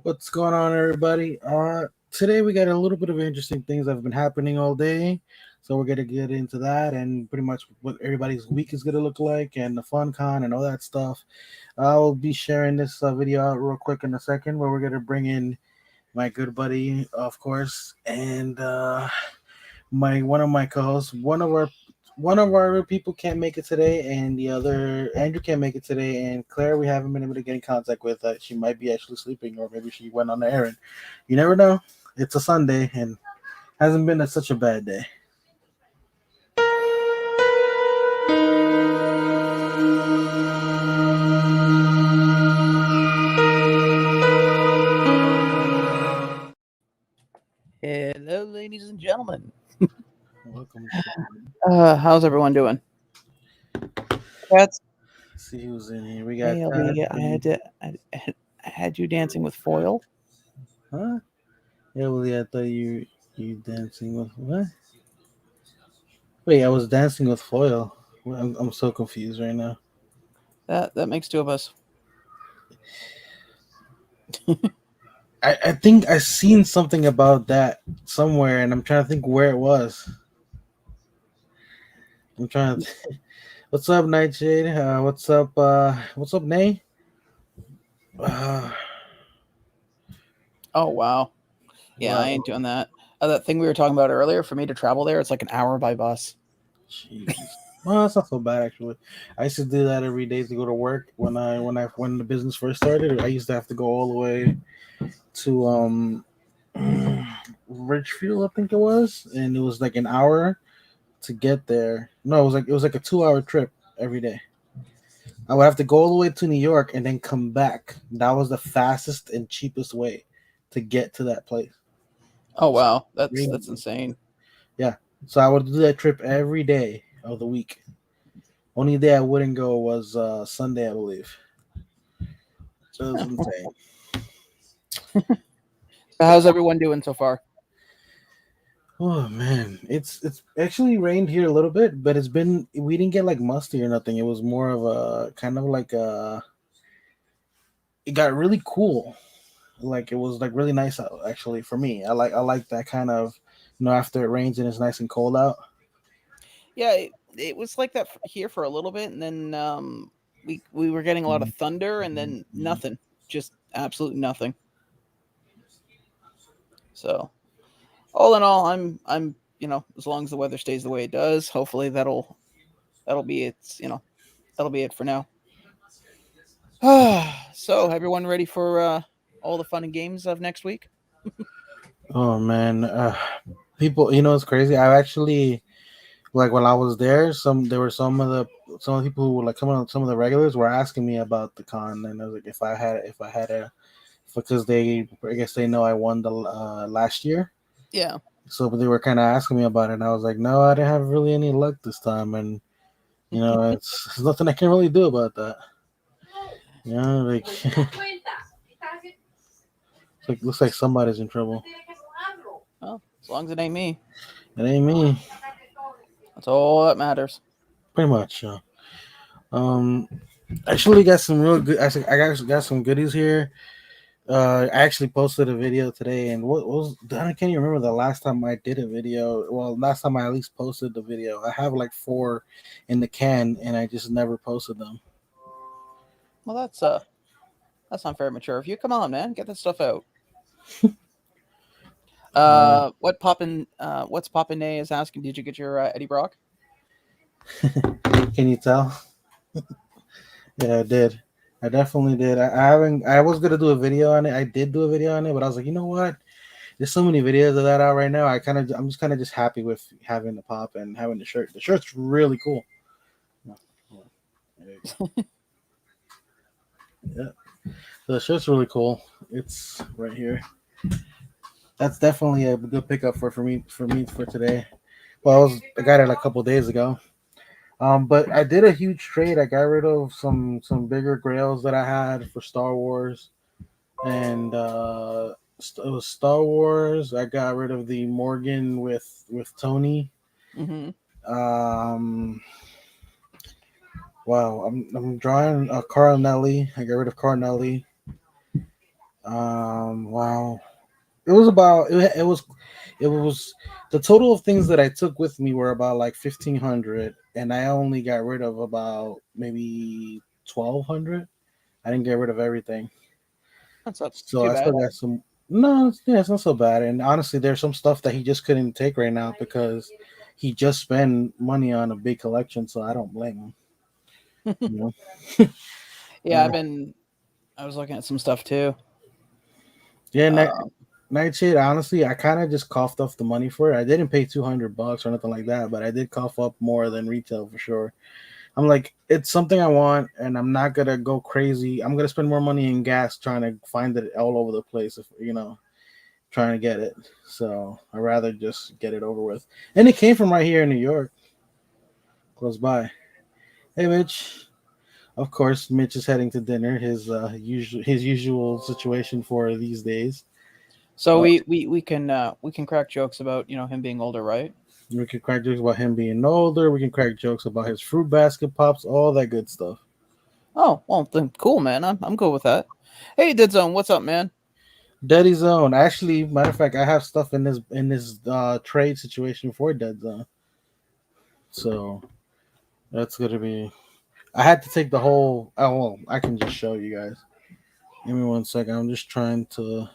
What's going on, everybody? Today we got a little bit of interesting things that have been happening all day, so we're gonna get into that and pretty much what everybody's week is gonna look like and the Funkon and all that stuff. I'll be sharing this video out real quick in a second, where we're gonna bring in my good buddy, of course, and my one of my co-hosts. One of our people can't make it today, and the other Andrew can't make it today. And Claire, we haven't been able to get in contact with. She might be actually sleeping, or maybe she went on an errand. You never know. It's a Sunday, and hasn't been such a bad day. Hello, ladies and gentlemen. Welcome. How's everyone doing? Cats. See who's in here. We got Hey, Kat. LB. I had you dancing with foil. Huh? Yeah, well, yeah, I thought you dancing with what? Wait, I was dancing with foil. I'm so confused right now. That makes two of us. I think I seen something about that somewhere, and I'm trying to think where it was. I'm trying to. What's up, Nightshade? What's up? What's up, Nay? Uh, Oh wow. Yeah, I wow, ain't doing that. That thing we were talking about earlier. For me to travel there, it's like an hour by bus. Jesus. Well, that's not so bad actually. I used to do that every day to go to work when the business first started. I used to have to go all the way to Ridgefield, I think it was, and it was like an hour to get there. No, it was like a 2 hour trip every day. I would have to go all the way to New York and then come back. That was the fastest and cheapest way to get to that place. Oh So wow, that's insane. yeah, so I would do that trip every day of the week. Only day I wouldn't go was Sunday, I believe. So it was insane. So how's everyone doing so far? Oh man, it's actually rained here a little bit, but we didn't get like musty or nothing. It was more of a kind of like a. It got really cool. Like it was like really nice out actually for me. I like that kind of, after it rains and it's nice and cold out. Yeah, it was like that here for a little bit, and then we were getting a lot of thunder, and then nothing, just absolutely nothing. So all in all, I'm as long as the weather stays the way it does, hopefully that'll be that'll be it for now. So everyone ready for all the fun and games of next week? Oh man, people, it's crazy. I actually, like, when I was there, there were some of the people who were like coming on. Some of the regulars were asking me about the con, and I was like, if I had a, because I guess they know I won the last year, Yeah. so they were kind of asking me about it, and I was like, no, I didn't have really any luck this time, and there's nothing I can really do about that. Like, like looks like somebody's in trouble. Well, as long as it ain't me, It ain't me, that's all that matters. pretty much. Um, actually got some real good. I got some goodies here. I actually posted a video today, and what was I can't even remember the last time I did a video. Well, last time I at least posted the video. I have like four in the can, and I just never posted them. Well, that's not very mature. If you come on, man, get that stuff out. Uh, What's Poppin' Nay is asking? Did you get your Eddie Brock? can you tell? Yeah, I did. I definitely did. I haven't. I was gonna do a video on it. I did do a video on it, but I was like, you know what? There's so many videos of that out right now. I'm just kind of just happy with having the pop and having the shirt. The shirt's really cool. Yeah, the shirt's really cool. It's right here. That's definitely a good pickup for me for today. Well, I got it a couple days ago. But I did a huge trade. I got rid of some bigger grails that I had for Star Wars, and it was Star Wars. I got rid of the Morgan with Tony. Mm-hmm. Um, wow, I'm drawing a Carl Nelly. I got rid of Carl Nelly. Wow. It was about it was the total of things that I took with me were about like 1,500, and I only got rid of about maybe 1,200. I didn't get rid of everything, That's not so too I bad. still got some. No, yeah, it's not so bad. And honestly, there's some stuff that he just couldn't take right now because he just spent money on a big collection. So I don't blame him. You know. Yeah, Uh, I was looking at some stuff too. yeah, Um, Nightshade. Honestly, I kind of just coughed off the money for it. I didn't pay $200 or nothing like that, but I did cough up more than retail for sure. I'm like, it's something I want, and I'm not gonna go crazy. I'm gonna spend more money in gas trying to find it all over the place. If trying to get it, so I'd rather just get it over with. And it came from right here in New York, close by. Hey, Mitch. Of course, Mitch is heading to dinner. His usual situation for these days. so Uh, we can crack jokes about him being older, right? we can crack jokes about him being older. We can crack jokes about his fruit basket pops, all that good stuff. Oh well, then cool, man. I'm cool with that. Hey, Dead Zone, what's up, man? Daddy Zone. Actually, matter of fact, I have stuff in this trade situation for Dead Zone. So that's gonna be. I had to take the whole. Oh, well, I can just show you guys. Give me one second. I'm just trying to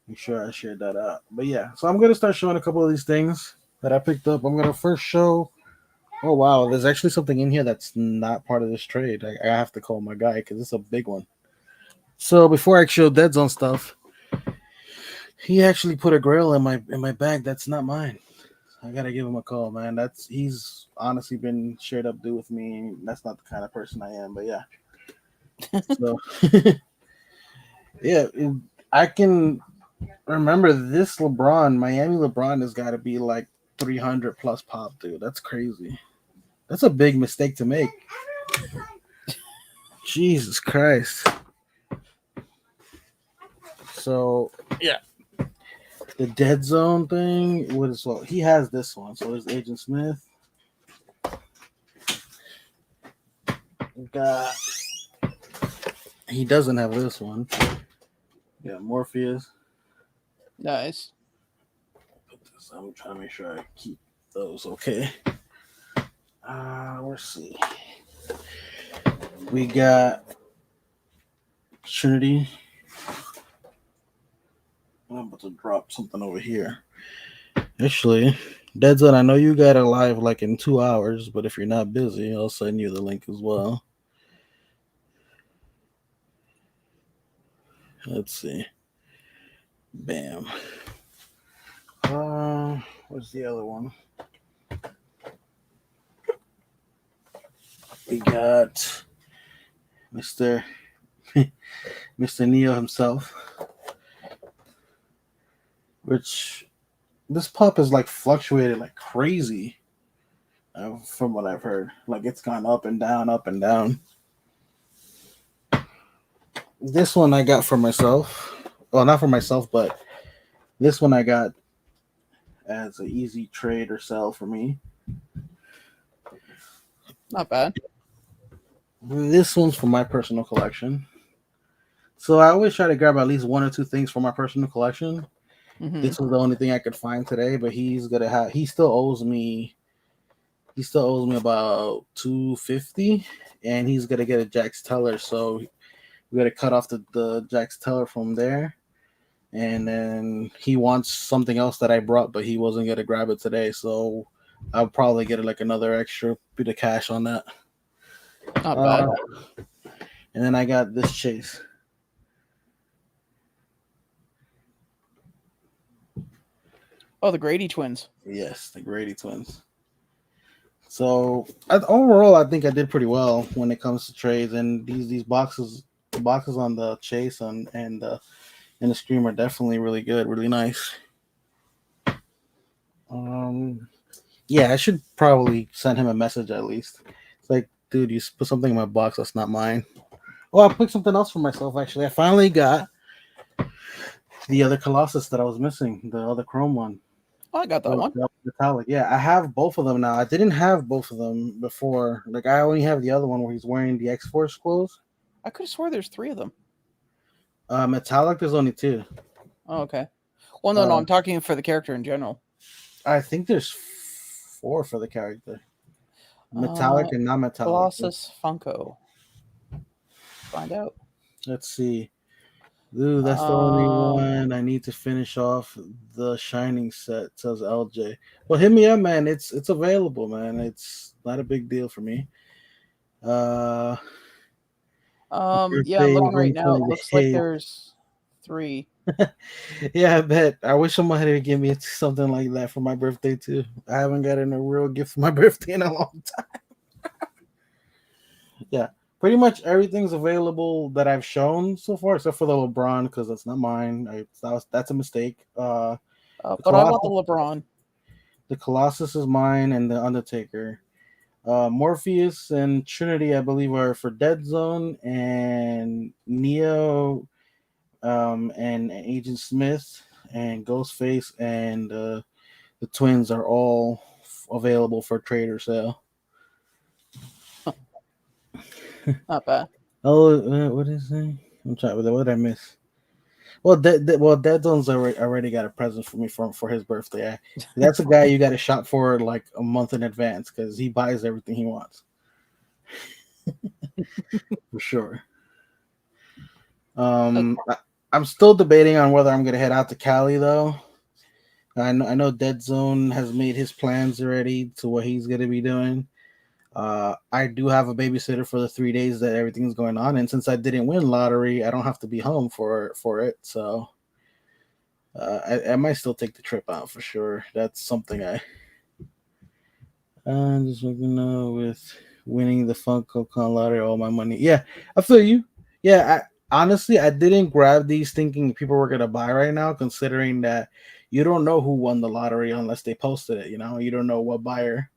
make sure I shared that out. But yeah, so I'm gonna start showing a couple of these things that I picked up. I'm gonna first show. Oh wow, there's actually something in here that's not part of this trade. I have to call my guy because it's a big one. So before I show Dead Zone stuff, he actually put a grill in my bag that's not mine. I gotta give him a call, man. He's honestly been straight up do with me. That's not the kind of person I am, but yeah. So yeah, I can remember this LeBron, Miami LeBron has got to be like 300 plus pop, dude. That's crazy. That's a big mistake to make. Jesus Christ. So yeah, the dead zone thing. What is well? He has this one. So there's Agent Smith. Got he doesn't have this one. Yeah, Morpheus. Nice. I'm trying to make sure I keep those okay. Let's see. We got Trinity. I'm about to drop something over here. Actually, Dead Zone, I know you got it live like in 2 hours, but if you're not busy, I'll send you the link as well. Let's see. Bam. Where's the other one? We got Mr. Mr. Neo himself, which this pop is like fluctuated like crazy from what I've heard. Like it's gone up and down, up and down. This one I got for myself. Well, not for myself, but this one I got as an easy trade or sell for me. Not bad. This one's for my personal collection. So I always try to grab at least one or two things for my personal collection. Hmm. This was the only thing I could find today, but he still owes me about 250, and he's gonna get a Jax Teller, so we gotta cut off the Jax Teller from there. And then he wants something else that I brought, but he wasn't gonna grab it today, so I'll probably get like another extra bit of cash on that. Not Uh, bad. and then I got this chase. Oh, the Grady twins. Yes, the Grady twins. So overall, I think I did pretty well when it comes to trades, and these boxes, the boxes on the chase and the stream are definitely really good, really nice. Um, yeah, I should probably send him a message at least. It's like, dude, you put something in my box that's not mine. Oh, I picked something else for myself actually. I finally got the other Colossus that I was missing, the other Chrome one. Oh, I got that The, one. the metallic. Yeah, I have both of them now. I didn't have both of them before. Like I only have the other one where he's wearing the X Force clothes. I could have swore there's three of them. Metallic, there's only two. Oh, okay. Well, no, Uh, I'm talking for the character in general. I think there's four for the character. Uh, Metallic and non-metallic. Colossus Funko. Let's find out. Let's see. Ooh, that's the only Um, one I need to finish off the Shining set. Says LJ. Well, hit me up, man. It's available, man. It's not a big deal for me. Uh, yeah, I'm birthday looking right now. It looks like 128. there's three. Yeah, I bet. I wish somebody would give me something like that for my birthday too. I haven't gotten a real gift for my birthday in a long time. Yeah, pretty much everything's available that I've shown so far, except for the LeBron because that's not mine. That's a mistake. The But I want the Colossus, LeBron. the Colossus is mine, and the Undertaker. Morpheus and Trinity, I believe, are for Dead Zone, and Neo, and Agent Smith, and Ghostface, and the twins are all available for trade or sale. Not bad. Oh, what is it? I'm trying. What did I miss? Well, Dead Zone's already got a present for me for his birthday. That's a guy you got to shop for like a month in advance because he buys everything he wants for sure. I'm still debating on whether I'm gonna head out to Cali though. I know Dead Zone has made his plans already to what he's gonna be doing. I do have a babysitter for the 3 days that everything's going on, and since I didn't win lottery, I don't have to be home for it. So I might still take the trip out for sure. That's something I'm just looking with winning the Funko Con lottery, all my money. Yeah, I feel you. Yeah, honestly I didn't grab these thinking people were gonna buy right now, considering that you don't know who won the lottery unless they posted it. You don't know what buyer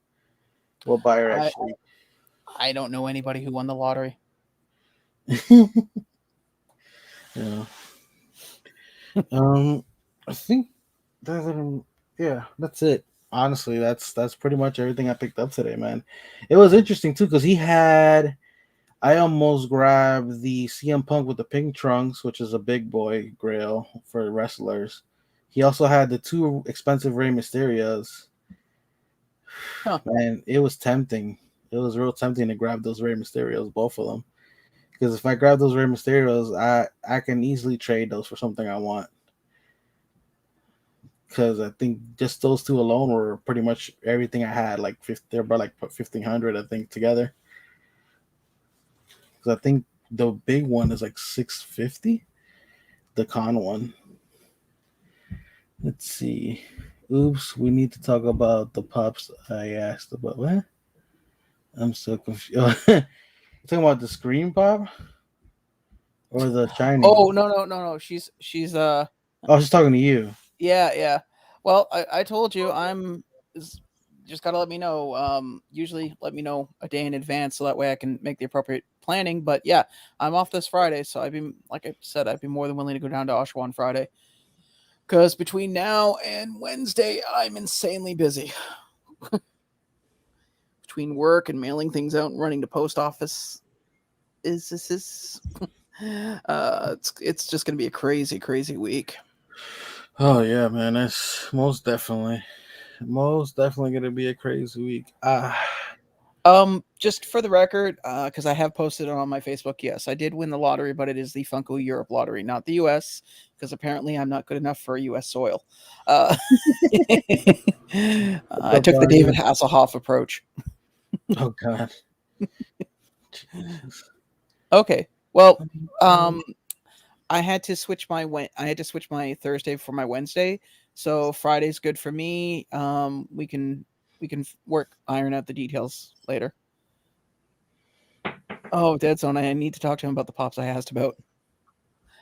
I actually. I don't know anybody who won the lottery. Yeah. Um, I think that yeah, that's it. Honestly, that's pretty much everything I picked up today, man. It was interesting too because he had. I almost grabbed the CM Punk with the pink trunks, which is a big boy grail for wrestlers. He also had the two expensive Rey Mysterios. Huh. Man, it was tempting. It was real tempting to grab those Rey Mysterios, both of them. Because if I grab those Rey Mysterios, I can easily trade those for something I want. Because I think just those two alone were pretty much everything I had. Like they're about like 1,500, I think, together. Because I think the big one is like 650. The con one. Let's see. Oops, we need to talk about the pops I asked about. What? I'm so confused. You talking about the Scream pop or the Shining? Oh, no. She's I was just talking to you. yeah. Well, I told you just gotta let me know. Usually let me know a day in advance so that way I can make the appropriate planning. But yeah, I'm off this Friday, so I'd be like I said, I'd be more than willing to go down to Oshawa on Friday. Because between now and Wednesday, I'm insanely busy. Between work and mailing things out and running to post office, is it's just gonna be a crazy week. Oh yeah, man. That's most definitely gonna be a crazy week. Just for the record, because I have posted it on my Facebook, yes, I did win the lottery, but it is the Funko Europe lottery, not the US, because apparently I'm not good enough for US soil. Uh, What's I up, took the David Barney? Hasselhoff approach. Oh God, Jesus. Okay, well, um, I had to switch my Thursday for my Wednesday, so Friday's good for me. We can work iron out the details later. Oh, Dead Zone. I need to talk to him about the pops I asked about.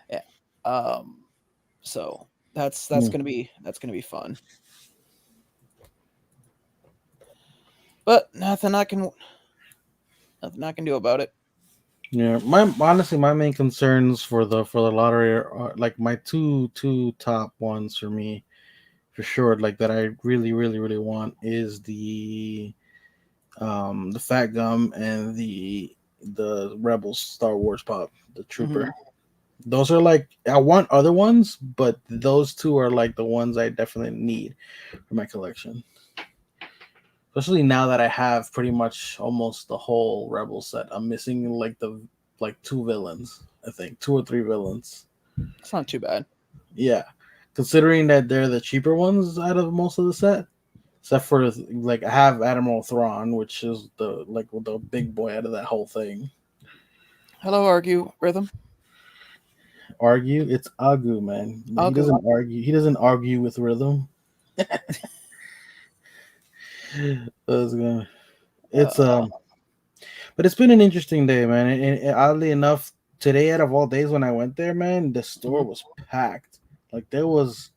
Yeah. Um. So Hmm. that's gonna be fun. But nothing I can do about it. Yeah, my honestly, my main concerns for the lottery are like my two top ones for me for sure. Like that, I really want is the Fat Gum and the Rebels Star Wars pop, the Hmm. Trooper. Those are like I want other ones, but those two are like the ones I definitely need for my collection. Especially now that I have pretty much almost the whole Rebel set. I'm missing like two villains. I think two or three villains. It's not too bad. Yeah, considering that they're the cheaper ones out of most of the set, except for like I have Admiral Thrawn, which is the big boy out of that whole thing. Hello, argue rhythm. Argue, it's Agu, man. He Argue. doesn't argue. He doesn't argue with rhythm. It's gonna- it's, Uh, but it's been an interesting day, man. And oddly enough, today out of all days when I went there, man, the store mhm. was packed. Like there was,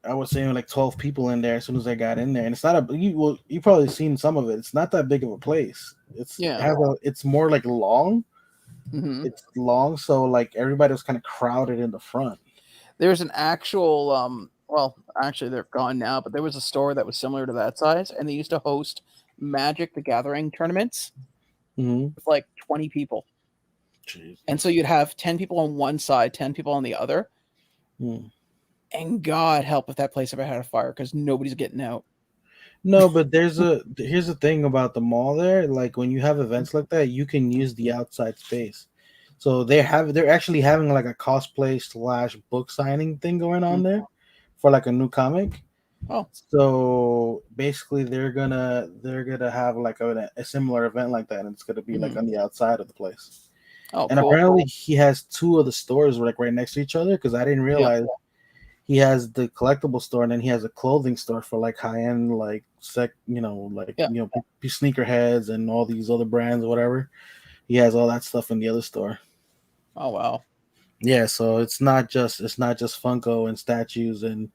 I was saying like 12 people in there as soon as I got in there, and it's not a you probably seen some of it. It's not that big of a place. Yeah. It's more like long. Hmm. It's long, so like everybody was kind of crowded in the front. There's an actual, well, actually they're gone now, but there was a store that was similar to that size, and they used to host Magic the Gathering tournaments Mm-hmm. with like 20 people. And so Jesus. you'd have 10 people on one side, 10 people on the other. Hmm. And God help if that place ever had a fire because nobody's getting out. No, but here's the thing about the mall there. Like when you have events like that, you can use the outside space. So they're actually having like a cosplay slash book signing thing going on Mhm. there for like a new comic. Oh, So basically, they're gonna have like a similar event like that, and it's gonna be like mhm. on the outside of the place. Oh, And cool. apparently, he has two of the stores like right next to each other because I didn't Yeah, realize he has the collectible store and then he has a clothing store for like high end like yeah. sneakerheads and all these other brands or whatever. He has all that stuff in the other store. Oh, wow. Yeah, so it's not just Funko and statues and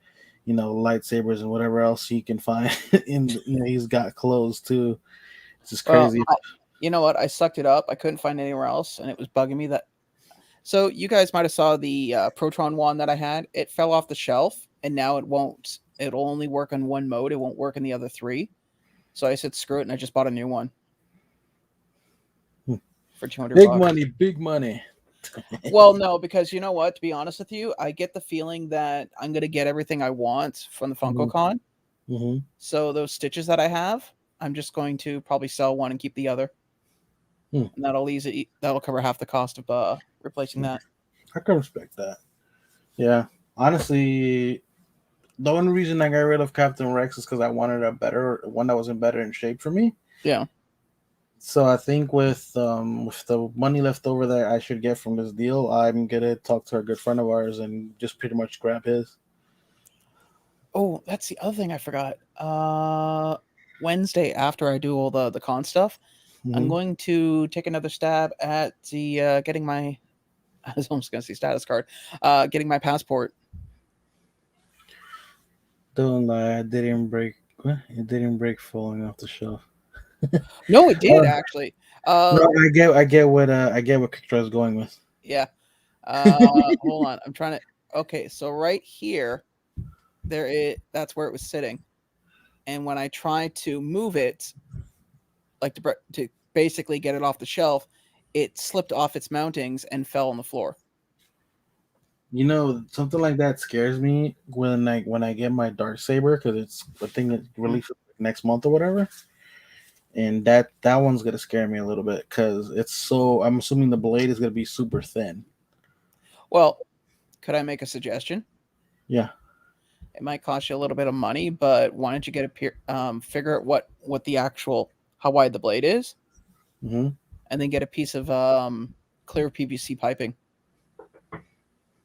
lightsabers and whatever else you can find he's got clothes too. It's just Well, crazy. you know what? I sucked it up. I couldn't find anywhere else, and it was bugging me that. So you guys might have saw the Proton one that I had. It fell off the shelf, and now it won't. It'll only work on one mode. It won't work in the other three. So I said, screw it, and I just bought a new one Hmm. for 200 Big bucks. money, big money. Well, no, because you know what? To be honest with you, I get the feeling that I'm gonna get everything I want from the Hmm. FunkoCon. Hmm. So those stitches that I have, I'm just going to probably sell one and keep the other, Hmm. and that'll easy. That'll cover half the cost of replacing that. I can respect that. Yeah, honestly, the only reason I got rid of Captain Rex is because I wanted a better one that was in better in shape for me. Yeah. So I think with the money left over that I should get from this deal, I'm gonna talk to a good friend of ours and just pretty much grab his. Oh, that's the other thing I forgot. Wednesday after I do all the con stuff, I'm Hmm. going to take another stab at the getting my. I was almost going to say status card. Getting my passport. Don't lie, I didn't break. What? It didn't break falling off the shelf. No, it did Uh, actually. no, Uh, I get what Kikra is going with. yeah. Hold on. I'm trying to. Okay, so right here, there it. That's where it was sitting, and when I tried to move it, like to basically get it off the shelf, it slipped off its mountings and fell on the floor. Something like that scares me when I get my dark saber because it's the thing that Mhm. releases next month or whatever, and that one's gonna scare me a little bit because it's so. I'm assuming the blade is gonna be super thin. Well, could I make a suggestion? Yeah. It might cost you a little bit of money, but why don't you get figure out what the actual how wide the blade is, Hmm. and then get a piece of clear PVC piping,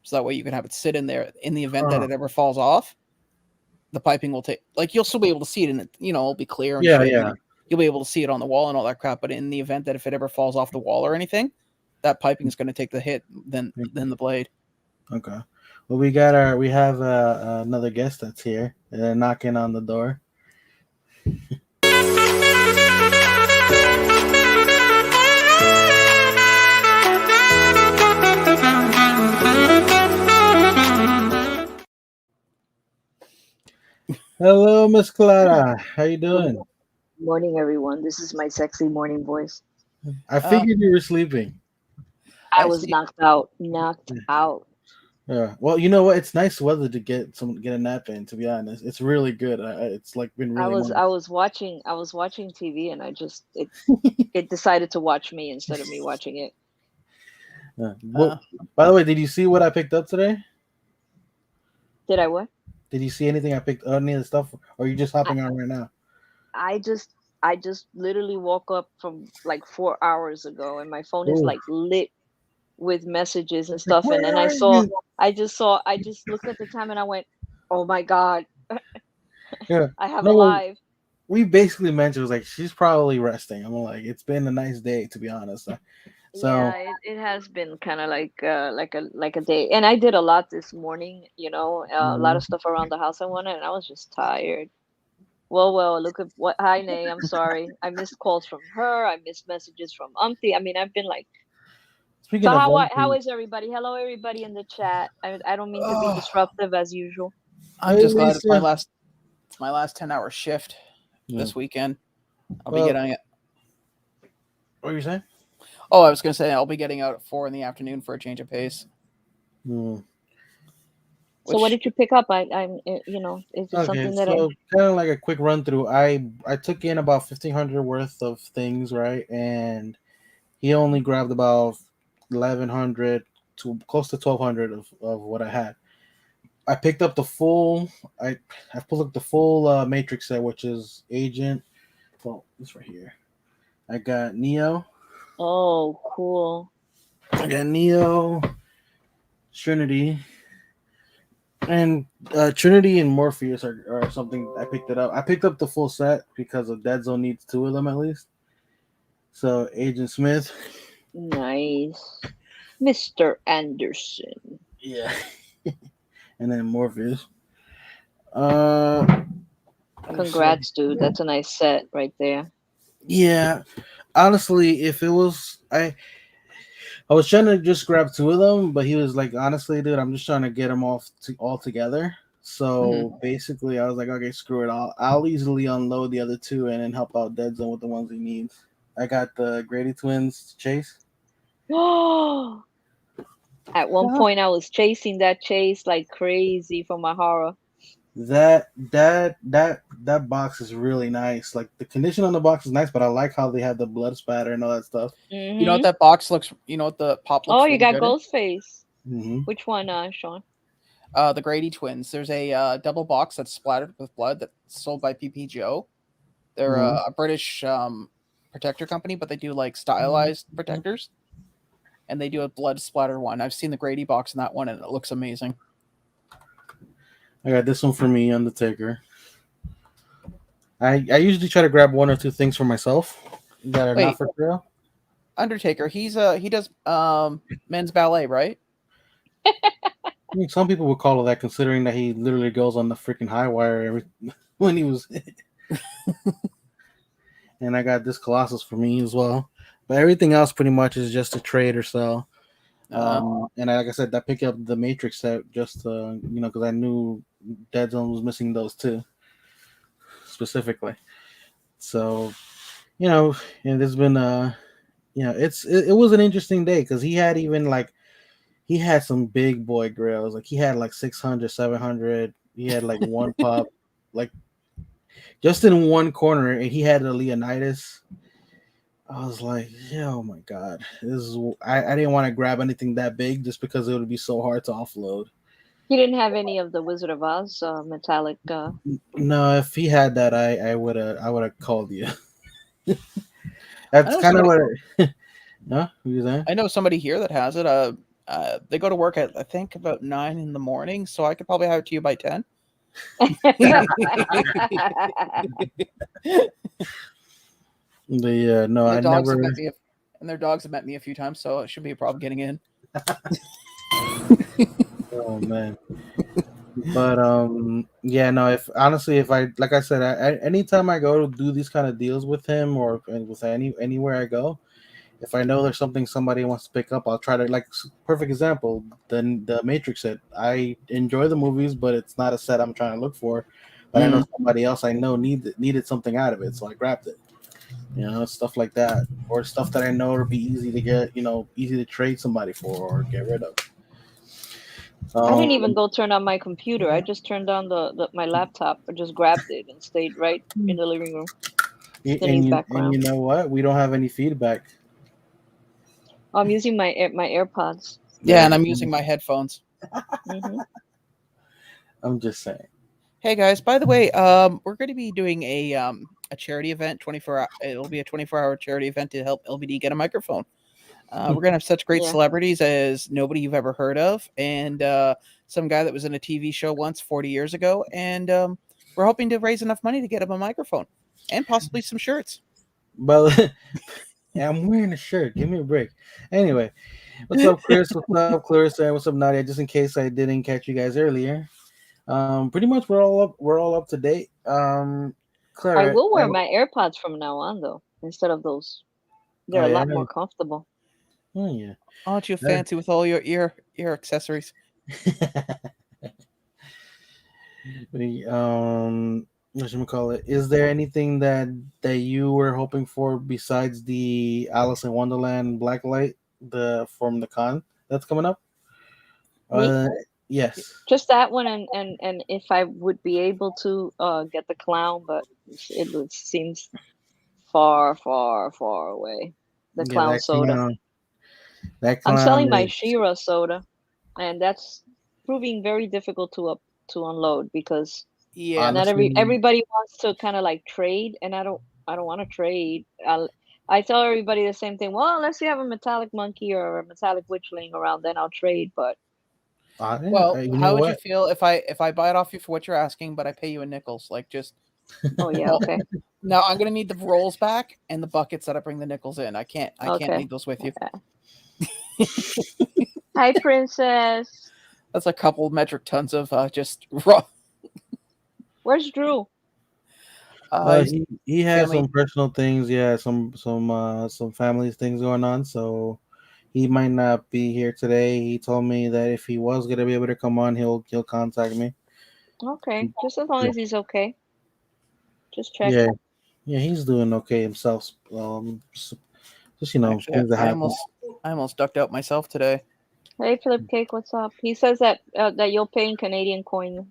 so that way you can have it sit in there. In the event that Uh, it ever falls off, the piping will take like you'll still be able to see it in it. It'll be clear and yeah, shit. yeah. You'll be able to see it on the wall and all that crap. But in the event that if it ever falls off the wall or anything, that piping is going to take the hit than the blade. Okay. Well, we have another guest that's here. They're knocking on the door. Hello, Miss Clara. How you Good doing? morning, everyone. This is my sexy morning voice. I Uh, figured you were sleeping. I I was see. knocked out. Knocked out. Yeah. Well, you know what? It's nice weather to get a nap in. To be honest, it's really good. It's like been I really was nice. I was watching I was watching TV and it decided to watch me instead of me watching it. Yeah. Well, Uh, by the way, did you see what I picked up today? Did I what? Did you see anything I picked? Any of the stuff, or are you just I hopping on right now? I just I just literally woke up from like 4 hours ago and my phone is Oh, like lit with messages and like stuff. And where then are you? I just looked at the time and I went, oh my God, Yeah. I have a No, well, live. we basically mentioned it was like she's probably resting. I'm like, it's been a nice day to be honest. So, Yeah, it has been kind of like a day. And I did a lot this morning, a lot mhm. of stuff around the house I wanted, and I was just tired. Well, look at what. Hi, Nay. I'm sorry. I missed calls from her. I missed messages from Umpty. I mean, I've been like, so Speaking of one how thing, is everybody? Hello, everybody in the chat. I don't mean to be oh, disruptive as usual. I'm hey just glad Lisa. it's my last 10-hour shift Yeah. this weekend. I'll be Well, getting it. what are you saying? Oh, I was gonna say I'll be getting out at 4 in the afternoon for a change of pace. Hmm. So what Which did you pick up? Is it Okay, something that I? so kind of like a quick run through. I took in about 1,500 worth of things, right? And he only grabbed about 1,100 to close to 1,200 of what I had. I picked up the full. I I pulled up the full Matrix set, which is Agent. Well, this right here. I got Neo. Oh, cool. I got Neo, Trinity, and Trinity and Morpheus are something I picked it up. I picked up the full set because of Dead Zone needs two of them at least. So Agent Smith, Nice, Mr. Anderson. yeah, and then Morpheus. Uh, so Congrats, dude. That's a nice set right there. yeah, honestly, if it was I was trying to just grab two of them, but he was like, honestly, dude, I'm just trying to get them all together. mhm. So basically, I was like, okay, screw it. I'll easily unload the other two and then help out Dead Zone with the ones he needs. I got the Grady twins chase. At one Yeah. point, I was chasing that chase like crazy for my horror. That box is really nice. Like the condition on the box is nice, but I like how they have the blood spatter and all that stuff. You know what Mm-hmm. that box looks? You know what the pop Oh, looks you really got good in? Ghostface. Hmm. Which one, Sean? The Grady twins. There's a double box that's splattered with blood that's sold by PPGO. They're Hmm. a British protector company, but they do like stylized protectors, and they do a blood splatter one. I've seen the Grady box in that one, and it looks amazing. I got this one for me, Undertaker. I usually try to grab one or two things for myself that are not Wait, for sale. Undertaker. He does men's ballet, right? I mean, some people would call it that, considering that he literally goes on the freaking high wire every when he was. And I got this Colossus for me as well. But everything else pretty much is just a trade or sell. Uh, And like I said, I picked up the Matrix set just because I knew Dead Zone was missing those two specifically. So you know, and there's been it was an interesting day because he had even like he had some big boy grills. Like he had like 600, 700. He had like one pop, like just in one corner, and he had a Leonidas. I was like, yeah, oh my god, this is. I didn't want to grab anything that big just because it would be so hard to offload. He didn't have any of the Wizard of Oz metallic. No, if he had that, I would have called you. I That's know kind of somebody. what. No, what you saying? I know somebody here that has it. They go to work at I think about 9 in the morning, so I could probably have it to you by 10. No, And the I dogs have never. met me, and their dogs have met me a few times, so it shouldn't be a problem getting in. Oh man. But yeah, no. If honestly, if I like I said, anytime I go to do these kind of deals with him or with anywhere I go, if I know there's something somebody wants to pick up, I'll try to perfect example. The Matrix set. I enjoy the movies, but it's not a set I'm trying to look for. But I know Mm. somebody else I know needed something out of it, so I grabbed it. Stuff like that, or stuff that I know would be easy to get, easy to trade somebody for or get rid of. I Um, didn't even go turn on my computer. I just turned on the my laptop. I just grabbed it and stayed right in the living room. Didn't and need you background. know what? We don't have any feedback. I'm using my AirPods. Yeah, There and you I'm go. using my headphones. Hmm. I'm just saying. Hey guys, by the way, we're going to be doing a charity event. 24. It'll be a 24-hour charity event to help LBD get a microphone. We're gonna have such great Yeah. celebrities as nobody you've ever heard of, and some guy that was in a TV show once 40 years ago, and we're hoping to raise enough money to get him a microphone and possibly some shirts. But I'm wearing a shirt. Give me a break. Anyway, what's up, Chris? What's up, Clarissa? What's up, Nadia? Just in case I didn't catch you guys earlier, pretty much we're all up. We're all up to date. I Clara, will wear my AirPods from now on though, instead of those. oh They're a yeah, lot more comfortable. oh yeah. Aren't you fancy with all your ear accessories? What should we call it? Is there anything that you were hoping for besides the Alice in Wonderland Blacklight, the from the con that's coming up? Me? Uh, yes. Just that one, and if I would be able to get the clown, but seems far, far, far away. The Yeah, clown soda. that I'm clown selling my is Shira soda, and that's proving very difficult to unload because Yeah, not honestly. everybody wants to kind of like trade, and I don't want to trade. I tell everybody the same thing. Well, unless you have a metallic monkey or a metallic witchling around, then I'll trade. But well, You how know would you what? feel if I buy it off you for what you're asking, but I pay you in nickels? Like just oh yeah, well, okay, now I'm gonna need the rolls back and the buckets that I bring the nickels in. I can't okay. leave those with you. Hi, princess. That's a couple metric tons of just raw. Where's Drew? He's He has family. some personal things. Yeah, some family things going on. So he might not be here today. He told me that if he was gonna be able to come on, he'll contact me. Okay, just as long as he's okay. Just Yeah, checking. yeah, he's doing okay himself. Just Actually, things that I happen. almost ducked out myself today. Hey, Flip Cake, what's up? He says that you'll pay in Canadian coin.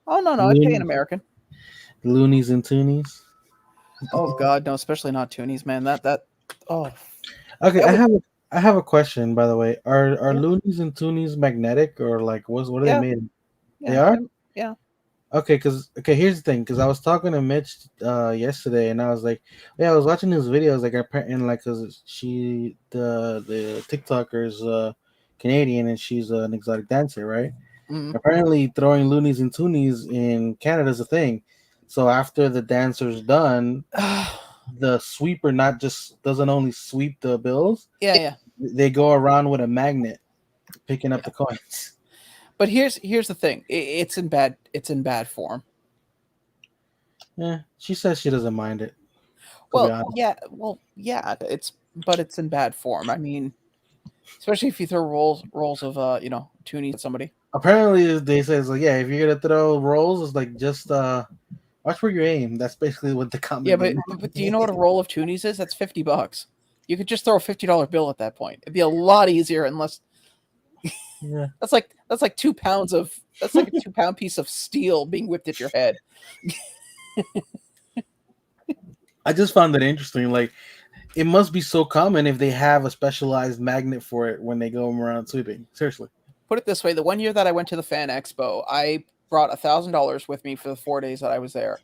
Oh no, I pay an Loon, American. loonies and toonies. Oh God, no, especially not toonies, man. That oh Okay, that would I have a question by the way. Are yeah loonies and toonies magnetic or like what are they yeah made of? They yeah are? yeah. Okay, here's the thing, because I was talking to Mitch yesterday, and I was like, yeah, I was watching his videos, like and like, cause the TikToker's Canadian, and she's an exotic dancer, right? Mm. Apparently, throwing loonies and toonies in Canada is a thing. So after the dancer's done, the sweeper not just doesn't only sweep the bills, Yeah, yeah, they go around with a magnet picking up yeah. the coins. But here's the thing. It's in bad form. Yeah, she says she doesn't mind it. To be honest. Well, yeah, but it's in bad form. I mean, especially if you throw rolls of toonies at somebody. Apparently they says like, yeah, if you're gonna throw rolls, it's like just watch where you aim. That's basically what the Yeah, comment but, means. but do you know what a roll of toonies is? That's $50. You could just throw a $50 bill at that point. It'd be a lot easier unless Yeah, that's like 2 pounds of that's like a 2 pound piece of steel being whipped at your head. I just found it interesting. Like, it must be so common if they have a specialized magnet for it when they go around sweeping. Seriously. Put it this way: the one year that I went to the Fan Expo, I brought $1,000 with me for the 4 days that I was there.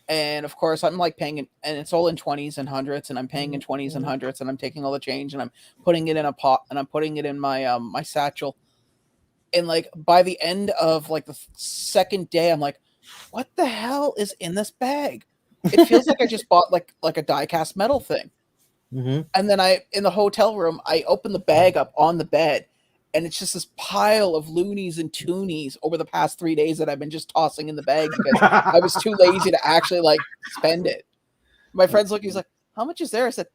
And of course, I'm like paying, and it's all in 20s and hundreds, and I'm paying in 20s and hundreds, and I'm taking all the change, and I'm putting it in a pot, and I'm putting it in my satchel. And like by the end of like the second day, I'm like, what the hell is in this bag? It feels like I just bought like a die cast metal thing. Mm-hmm. And then in the hotel room, I open the bag up on the bed, and it's just this pile of loonies and toonies over the past 3 days that I've been just tossing in the bag because I was too lazy to actually like spend it. My friend's looking, he's like, "How much is there?" I said,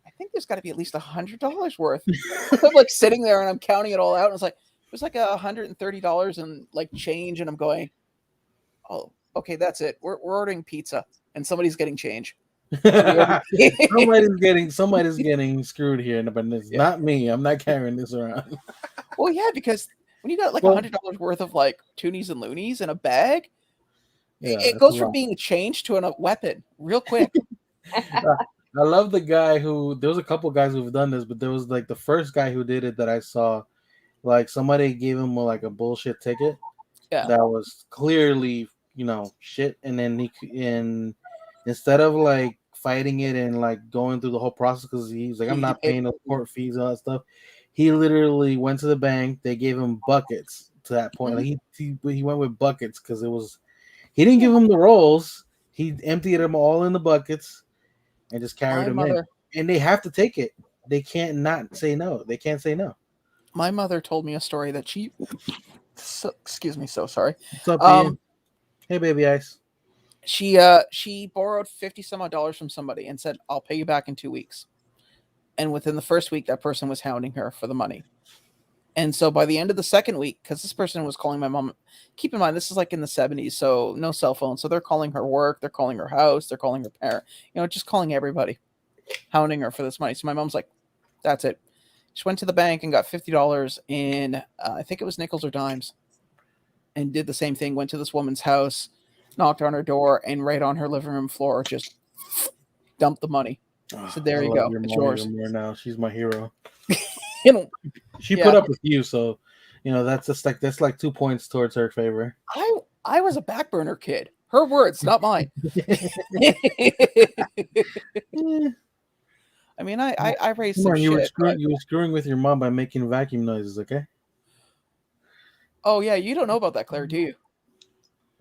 "I think there's got to be at least $100 worth." I'm like sitting there and I'm counting it all out, and it's like there's like $130 and like change, and I'm going, "Oh, okay, that's it. We're ordering pizza, and somebody's getting change." somebody's getting screwed here, but it's Yeah. not me. I'm not carrying this around. Well, yeah, because when you got like Well, $100 worth of like toonies and loonies in a bag, yeah, it it's a goes from lot. being a change to a weapon real quick. I love the guy who. There was a couple guys who've done this, but there was like the first guy who did it that I saw. Like somebody gave him like a bullshit ticket Yeah. that was clearly shit, and then and instead of like fighting it and like going through the whole process because he's like I'm He not paid. paying the court fees and all that stuff, he literally went to the bank. They gave him buckets to that point. Like he went with buckets because it was he didn't Yeah. give him the rolls. He emptied them all in the buckets and just carried My them in. mother, And they have to take it. They can't not say no. They can't say no. my mother told me a story that excuse me, so sorry. What's up, Um, Ian? Hey, baby ice. she borrowed 50 some odd dollars from somebody and said, "I'll pay you back in 2 weeks." And within the first week, that person was hounding her for the money. And so by the end of the second week, because this person was calling my mom, keep in mind, this is like in the 70s, so no cell phone. So they're calling her work, they're calling her house, they're calling her parent, just calling everybody, hounding her for this money. So my mom's like, that's it. She went to the bank and got $50 in, I think it was nickels or dimes, and did the same thing. Went to this woman's house, knocked on her door, and right on her living room floor, just dumped the money. So there I you love go. your It's mom yours. even more now. She's my hero. You know, She yeah. put up with you, so that's like 2 points towards her favor. I was a back burner kid. Her words, not mine. I mean, I raised Come some on, you were shit. screwing you were screwing with your mom by making vacuum noises, okay? Oh yeah, you don't know about that, Claire, do you?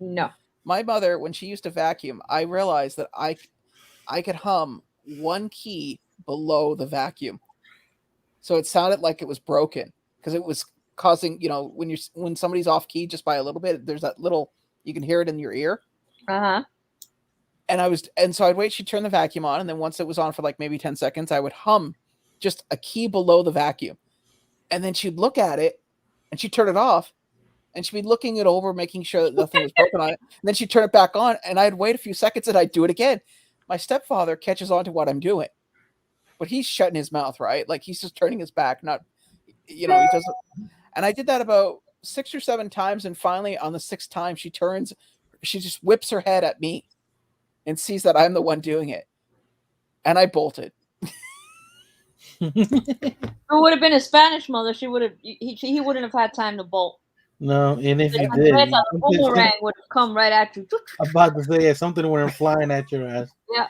No. My mother, when she used to vacuum, I realized that I could hum one key below the vacuum, so it sounded like it was broken because it was causing when somebody's off key just by a little bit, there's that little you can hear it in your ear. Uh-huh. And so I'd wait, she'd turn the vacuum on, and then once it was on for like maybe 10 seconds, I would hum just a key below the vacuum. And then she'd look at it and she'd turn it off and she'd be looking it over, making sure that nothing was broken on it. And then she'd turn it back on and I'd wait a few seconds and I'd do it again. My stepfather catches on to what I'm doing, but he's shutting his mouth, right? Like he's just turning his back, not, he doesn't. And I did that about 6 or 7 times. And finally on the sixth time, she just whips her head at me and sees that I'm the one doing it. And I bolted. It would have been a Spanish mother. She would have. He wouldn't have had time to bolt. No, and if The you did, boomerang would have come right at you. I'm about to say something went flying at your ass. Yeah.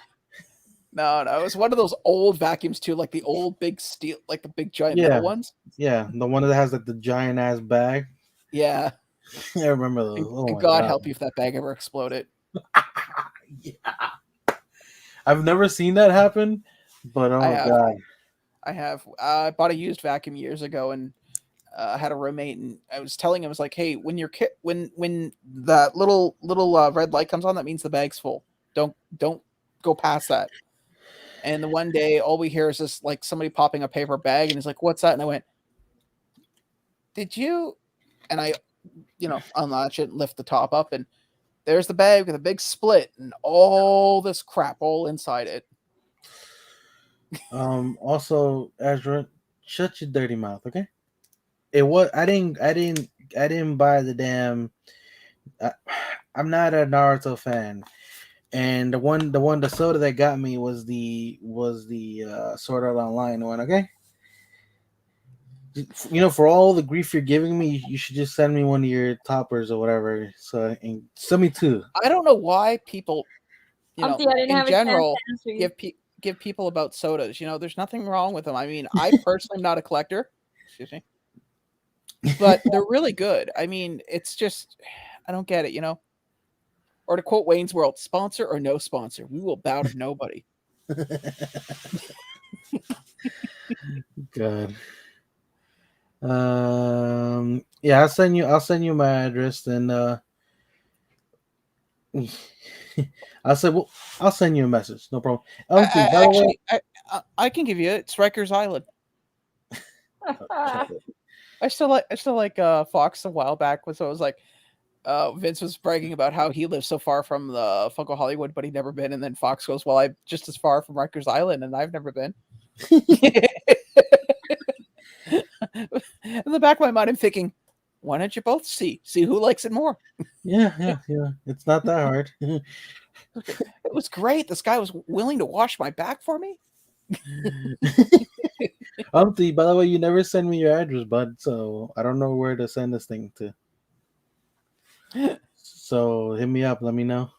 No, it was one of those old vacuums too, like the old big steel, like the big giant metal ones. Yeah, the one that has like the giant ass bag. Yeah. I remember those. And God help you if that bag ever exploded. Yeah. I've never seen that happen, but God. I have. I bought a used vacuum years ago, and I had a roommate, and I was telling him, I was like, "Hey, when your kit, when that little red light comes on, that means the bag's full. Don't go past that." And the one day, all we hear is this, like somebody popping a paper bag, and he's like, "What's that?" And I went, "Did you?" And I, unlatch it, and lift the top up, and there's the bag with a big split and all this crap all inside it. Also, Ezra, shut your dirty mouth, okay? I didn't buy the damn. I'm not a Naruto fan, and the soda that got me was the Sword Art Online one, okay? For all the grief you're giving me, you should just send me one of your toppers or whatever. So, and send me two. I don't know why people, I didn't in have general, a chance to answer you. give people about sodas. There's nothing wrong with them. I mean, I personally am not a collector. Excuse me. But they're really good. I mean, it's just, I don't get it, Or to quote Wayne's World, sponsor or no sponsor, we will bow to nobody. God. Yeah, I'll send you my address, and I'll send you a message. No problem. I can give you it. It's Rikers Island. I still like Fox a while back, so I was like, Vince was bragging about how he lives so far from the Funko Hollywood, but he'd never been. And then Fox goes, "Well, I'm just as far from Rikers Island, and I've never been." In the back of my mind, I'm thinking, why don't you both see who likes it more? Yeah. It's not that hard. It was great. This guy was willing to wash my back for me. Umpty, by the way, you never send me your address, bud. So I don't know where to send this thing to. So hit me up. Let me know.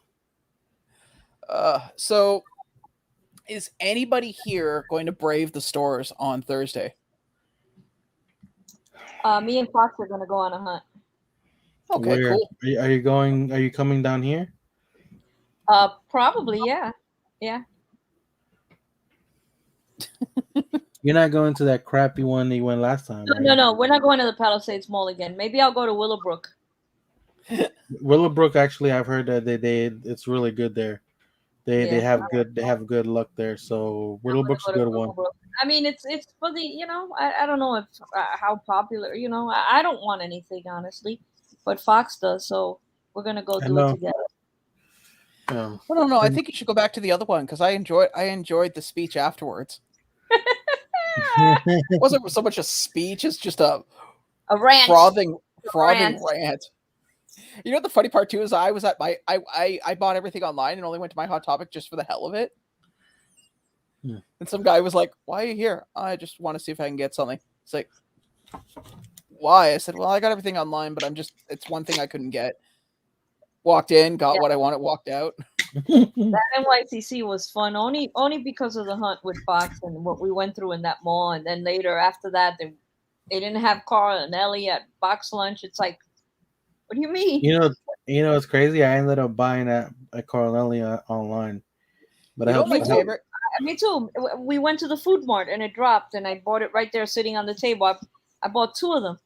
So is anybody here going to brave the stores on Thursday? Me and Fox are gonna go on a hunt. Okay, Where cool. are you going? Are you coming down here? Probably, yeah. Yeah. You're not going to that crappy one that you went last time, right? No. We're not going to the Palisades Mall again. Maybe I'll go to Willowbrook. Willowbrook, actually, I've heard that they it's really good there. They Yeah. have good luck there. So I'm gonna Willowbrook's a go to good one. Willowbrook. I mean, it's for the I don't know if how popular I don't want anything honestly, but Fox does, so we're gonna go I do it know. together. Yeah. I don't know. I think you should go back to the other one because I enjoyed the speech afterwards. It wasn't so much a speech; it's just a rant. frothing rant. rant. You know what the funny part too is I was at my I bought everything online and only went to my Hot Topic just for the hell of it. And some guy was like, "Why are you here?" I just want to see if I can get something. It's like, why? I said, "Well, I got everything online, but it's one thing I couldn't get." Walked in, got what I wanted, walked out. That NYCC was fun only because of the hunt with Fox and what we went through in that mall, and then later after that they didn't have Carl and Ellie at box lunch. It's like, what do you mean? It's crazy. I ended up buying at Carlelia online, but My favorite. Me too. We went to the food mart and it dropped, and I bought it right there sitting on the table. I bought two of them.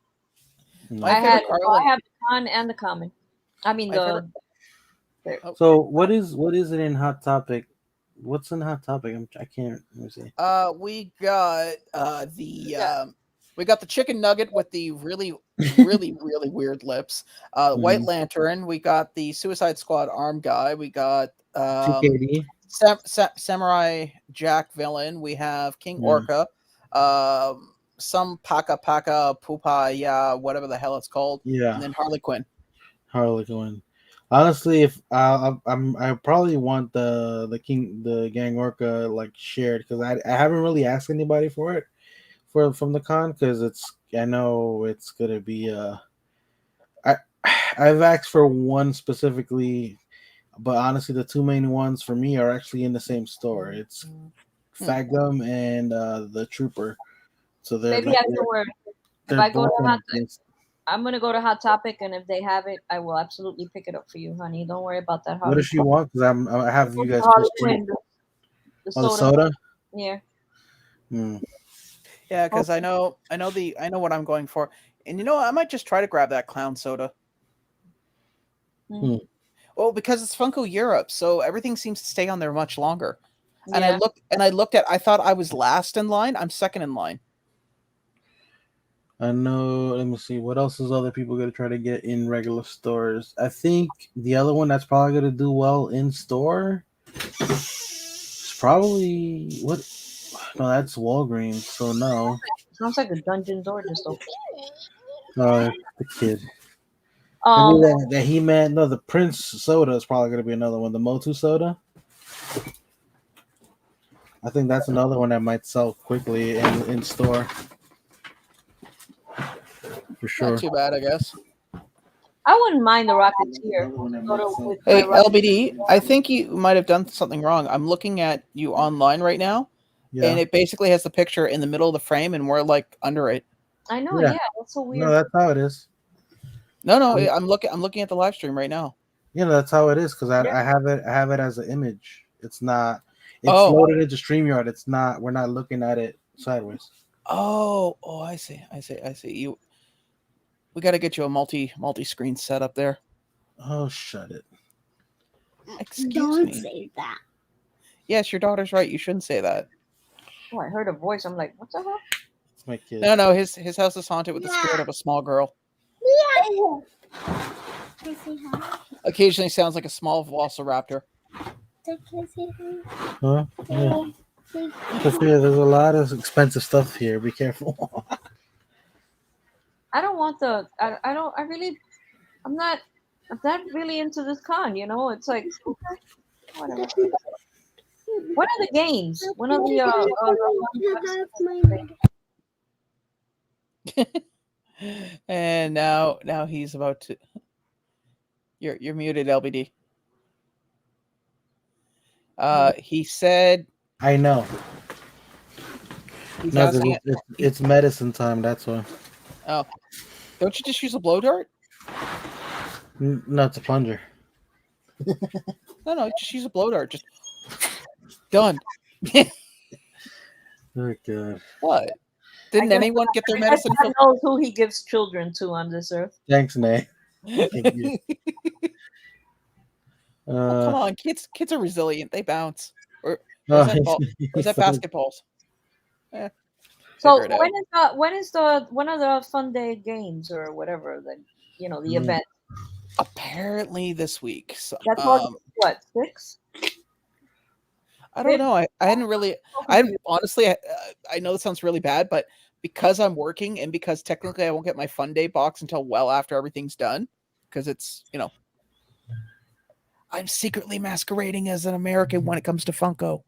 I have the con and the common. I mean So what is it in Hot Topic? What's in Hot Topic? I can't. Let me see. We got we got the chicken nugget with the really really weird lips. White Lantern. We got the Suicide Squad arm guy. We got TKD. Samurai Jack villain. We have King Orca. Some Paka Pupa, whatever the hell it's called. Yeah. And then Harley Quinn. Honestly, if I probably want the Gang Orca like shared because I haven't really asked anybody for it from the con because I know it's gonna be I've asked for one specifically, but honestly the two main ones for me are actually in the same store. It's Fagum and the Trooper. So maybe afterward, if I go to Hot Topic, I'm gonna go to Hot Topic, and if they have it, I will absolutely pick it up for you, honey. Don't worry about that. What does she want? Because I have you guys. The soda. Yeah. Yeah, because I know what I'm going for, and I might just try to grab that clown soda. Well, because it's Funko Europe, so everything seems to stay on there much longer. And I thought I was last in line. I'm second in line. I know. Let me see. What else is other people going to try to get in regular stores? I think the other one that's probably going to do well in store is probably what? No, that's Walgreens. So no. Sounds like a dungeon door just opened. The kid. Maybe that He-Man. No, the Prince soda is probably going to be another one. The Motu soda. I think that's another one that might sell quickly in store. For sure. Not too bad, I guess. I wouldn't mind the Rocketeer. Hey, LBD, I think you might have done something wrong. I'm looking at you online right now, and it basically has the picture in the middle of the frame, and we're like under it. I know, yeah, that's so weird. No, that's how it is. No, I'm looking at the live stream right now. Yeah, that's how it is because I have it as an image. It's not. It's loaded into StreamYard. It's not. We're not looking at it sideways. Oh, I see. We got to get you a multi-screen setup there. Oh, shut it. Excuse me. Say that. Yes, your daughter's right. You shouldn't say that. Oh, I heard a voice. I'm like, what the hell? It's my kid. No, his house is haunted with the spirit of a small girl. Yeah. Occasionally sounds like a small velociraptor. Huh? Yeah. Sophia, there's a lot of expensive stuff here. Be careful. I don't want the. I don't. I really. I'm not. I'm not really into this con. You know, it's like whatever. What are the games? When are the And now he's about to. You're muted, LBD. He said I know. he's No, asking. it's medicine time. That's why. Oh, don't you just use a blow dart? No, it's a plunger. No, just use a blow dart. Just done. Oh god. What? Didn't anyone get their medicine? God knows who he gives children to on this earth. Thanks, Nay. Thank you. Oh, come on, kids are resilient. They bounce. Or is No, that ball? Or is that basketballs? So Figure it out. when is the one of the fun day games or whatever the the event? Apparently this week. So, That's what 6? I don't know. I hadn't really. Honestly, I know it sounds really bad, but because I'm working and because technically I won't get my fun day box until well after everything's done, because it's I'm secretly masquerading as an American when it comes to Funko.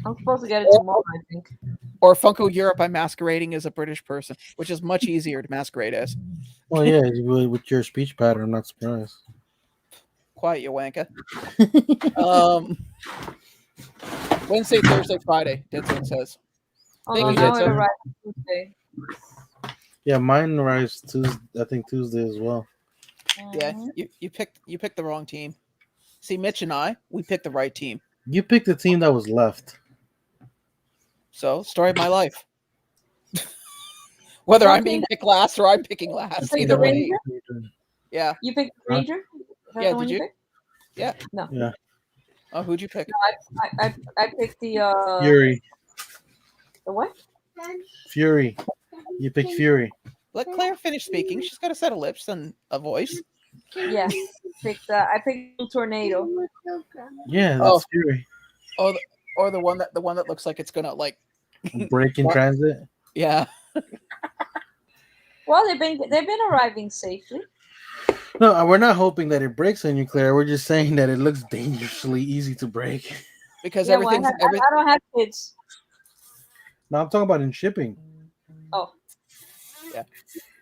I'm supposed to get it tomorrow, I think. Or Funko Europe, I'm masquerading as a British person, which is much easier to masquerade as. Well, yeah, with your speech pattern, I'm not surprised. Quiet, you wanker. Wednesday, Thursday, Friday, Denson says. Oh, Thank no, you, now it Denson. arrived Tuesday. Yeah, mine arrives Tuesday. I think Tuesday as well. Yeah, you picked the wrong team. See, Mitch and we picked the right team. You picked the team that was left. So, story of my life. Whether I'm being picked last or I'm picking last, either way. Yeah. You picked Ranger? Yeah, did you? Yeah. No. Yeah. Oh, who'd you pick? No, I picked the Fury. The what? Fury. You picked Fury. Let Claire finish speaking. She's got a set of lips and a voice. Yeah. I picked Tornado. Yeah, that's Fury. Or the one that looks like it's gonna like break in transit. Yeah. Well, they've been arriving safely. No, we're not hoping that it breaks on you, Claire. We're just saying that it looks dangerously easy to break. Because I don't have kids. No, I'm talking about in shipping. Oh. Yeah.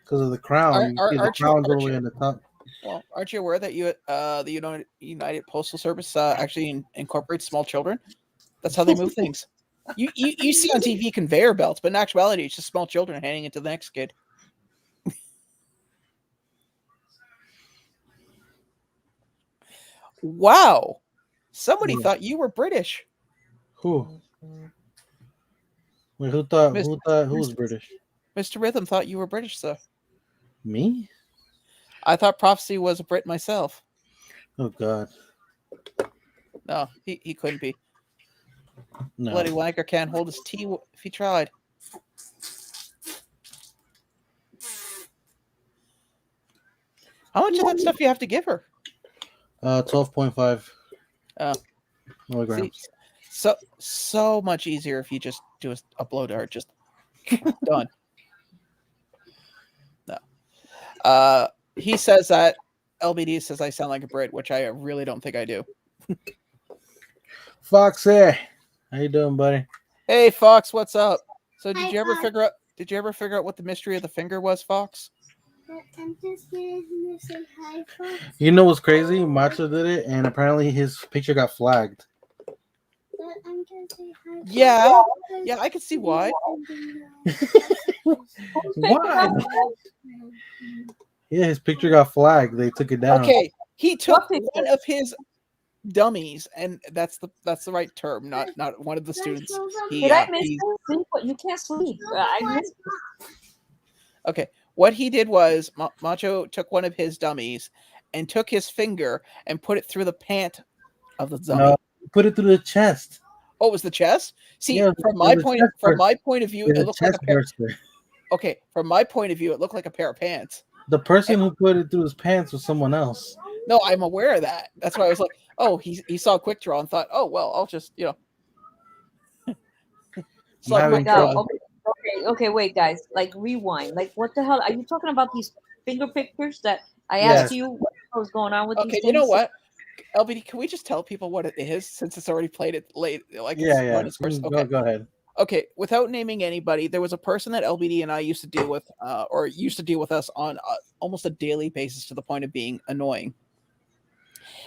Because of the crown. The crown's all the way on the top. Well, aren't you aware that the United Postal Service actually incorporates small children? That's how they move things. You see on TV conveyor belts, but in actuality, it's just small children handing it to the next kid. Wow. Somebody thought you were British. Who? Wait, who was British? Mr. Rhythm thought you were British, sir. Me? I thought Prophecy was a Brit myself. Oh God. No, he couldn't be. No. Bloody wanker can't hold his tea if he tried. How much of that stuff do you have to give her? 12.5 milligrams. See, so much easier if you just do a blow dart. Just done. No. He says that LBD says I sound like a Brit, which I really don't think I do. Foxy, how you doing, buddy? Hey, Fox, what's up? So did you ever figure out what the mystery of the finger was, Fox? I'm just here to say hi, Fox. You know what's crazy? Macho did it, and apparently his picture got flagged. I'm gonna say hi. Yeah, I can see why. Why? Yeah, his picture got flagged. They took it down. Okay, he took one of his dummies, and that's the right term, not one of the students. Did I miss sleep? You can't sleep. I missed. Okay, what he did was Macho took one of his dummies and took his finger and put it through the pant of the dummy. No, put it through the chest. Oh, it was the chest? See, Yeah, from my point of view, it looked like a pair. Burster. Okay, from my point of view, it looked like a pair of pants. The person who put it through his pants was someone else. No, I'm aware of that. That's why I was like, oh, he saw quick draw and thought, oh well, I'll just I'm slug Oh my having quick god. draw. trouble. Okay, wait, guys. Like rewind. Like what the hell? Are you talking about these finger pictures that I asked Yes. you what the hell was going on with Okay, these you know things? what? LBD, can we just tell people what it is since it's already played it late? Like Yeah, it's yeah. run its course. Go Okay. go ahead. Okay, without naming anybody, there was a person that LBD and I used to deal with, or used to deal with us on almost a daily basis to the point of being annoying.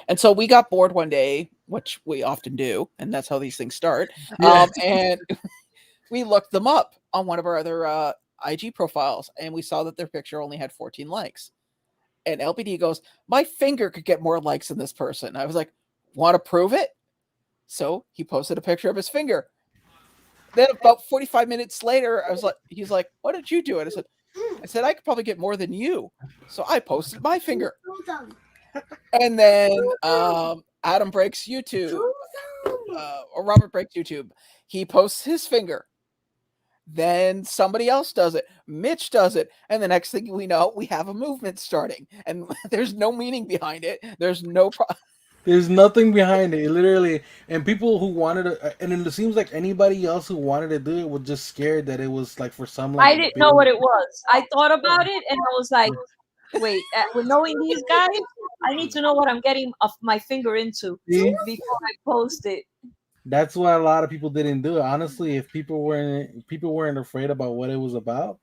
And so we got bored one day, which we often do, and that's how these things start. Yeah. And we looked them up on one of our other IG profiles, and we saw that their picture only had 14 likes. And LBD goes, "My finger could get more likes than this person." I was like, "Want to prove it?" So he posted a picture of his finger. Then about 45 minutes later, he's like, "What did you do?" And I said, "I could probably get more than you." So I posted my finger. And then Adam breaks YouTube, or Robert breaks YouTube. He posts his finger. Then somebody else does it. Mitch does it. And the next thing we know, we have a movement starting. And there's no meaning behind it. There's no There's nothing behind it, literally. And people who wanted to, and it seems like anybody else who wanted to do it was just scared that it was like for some like I didn't big. know what it was. I thought about it and I was like, wait, with knowing these guys, I need to know what I'm getting off my finger into See? before I post it. That's why a lot of people didn't do it. Honestly, if people weren't afraid about what it was about,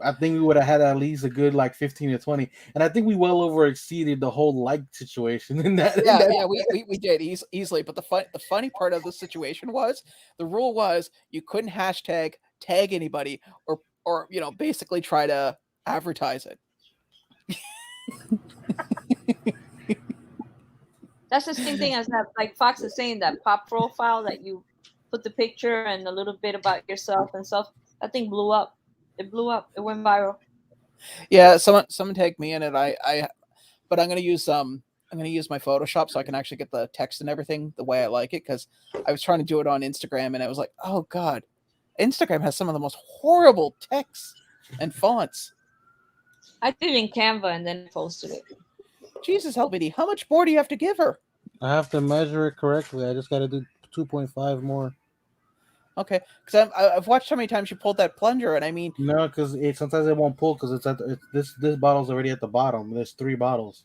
I think we would have had at least a good like 15 to 20. And I think we well over exceeded the whole like situation in that. Yeah, we did easily. But the funny part of the situation was the rule was you couldn't hashtag tag anybody or basically try to advertise it. That's the same thing as that, like Fox is saying, that pop profile that you put the picture and a little bit about yourself and stuff. That thing blew up. It blew up. It went viral. Yeah, someone tagged me in it. But I'm gonna use my Photoshop so I can actually get the text and everything the way I like it, because I was trying to do it on Instagram and I was like, oh god, Instagram has some of the most horrible texts and fonts. I did it in Canva and then posted it. Jesus, LBD, how much more do you have to give her? I have to measure it correctly. I just got to do 2.5 more. Okay, because I've watched how many times you pulled that plunger, and I mean, No, because sometimes it won't pull because this bottle's already at the bottom. There's 3 bottles.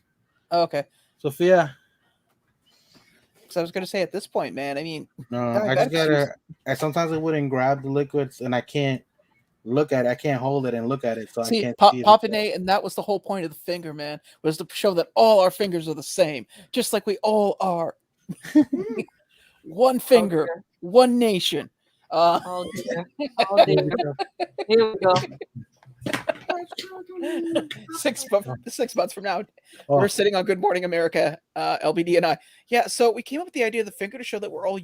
okay. Sophia, Because I was gonna say at this point, man, I mean, I just gotta. Sometimes it wouldn't grab the liquids, and I can't look at it. I can't hold it and look at it, so see, I can't see it. Papine, and that was the whole point of the finger, man, was to show that all our fingers are the same, just like we all are. One finger, one nation. Oh dear. Oh dear. Here we go. 6 months from now, we're sitting on Good Morning America, LBD and I. Yeah, so we came up with the idea of the finger to show that we're all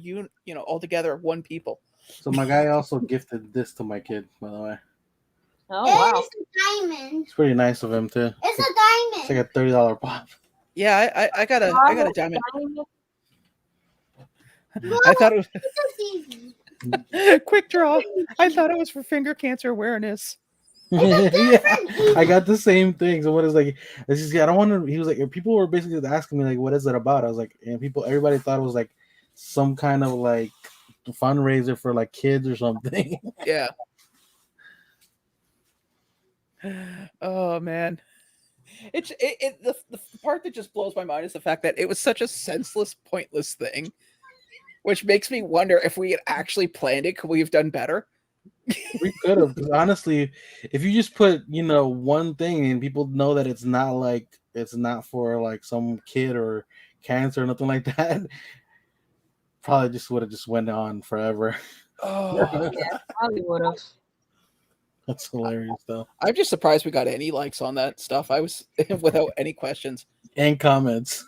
all together, one people. So my guy also gifted this to my kid, by the way. Oh wow. It's a diamond. It's pretty nice of him too. It's a It's diamond. like a $30 pop. Yeah, I got a diamond. Well, I thought it was it's so easy. quick draw. I thought it was for finger cancer awareness. Yeah, I got the same thing. So what is like? It's just, I don't want to. He was like, people were basically asking me like, what is it about? I was like, and everybody thought it was like some kind of like fundraiser for like kids or something. Yeah. Oh man. The part that just blows my mind is the fact that it was such a senseless, pointless thing, which makes me wonder if we had actually planned it, could we have done better? We could have, because honestly, if you just put one thing and people know that it's not for like some kid or cancer or nothing like that, probably just would have just went on forever. Oh, Yeah, probably would have. That's hilarious though. I'm just surprised we got any likes on that stuff. I was without any questions. And comments.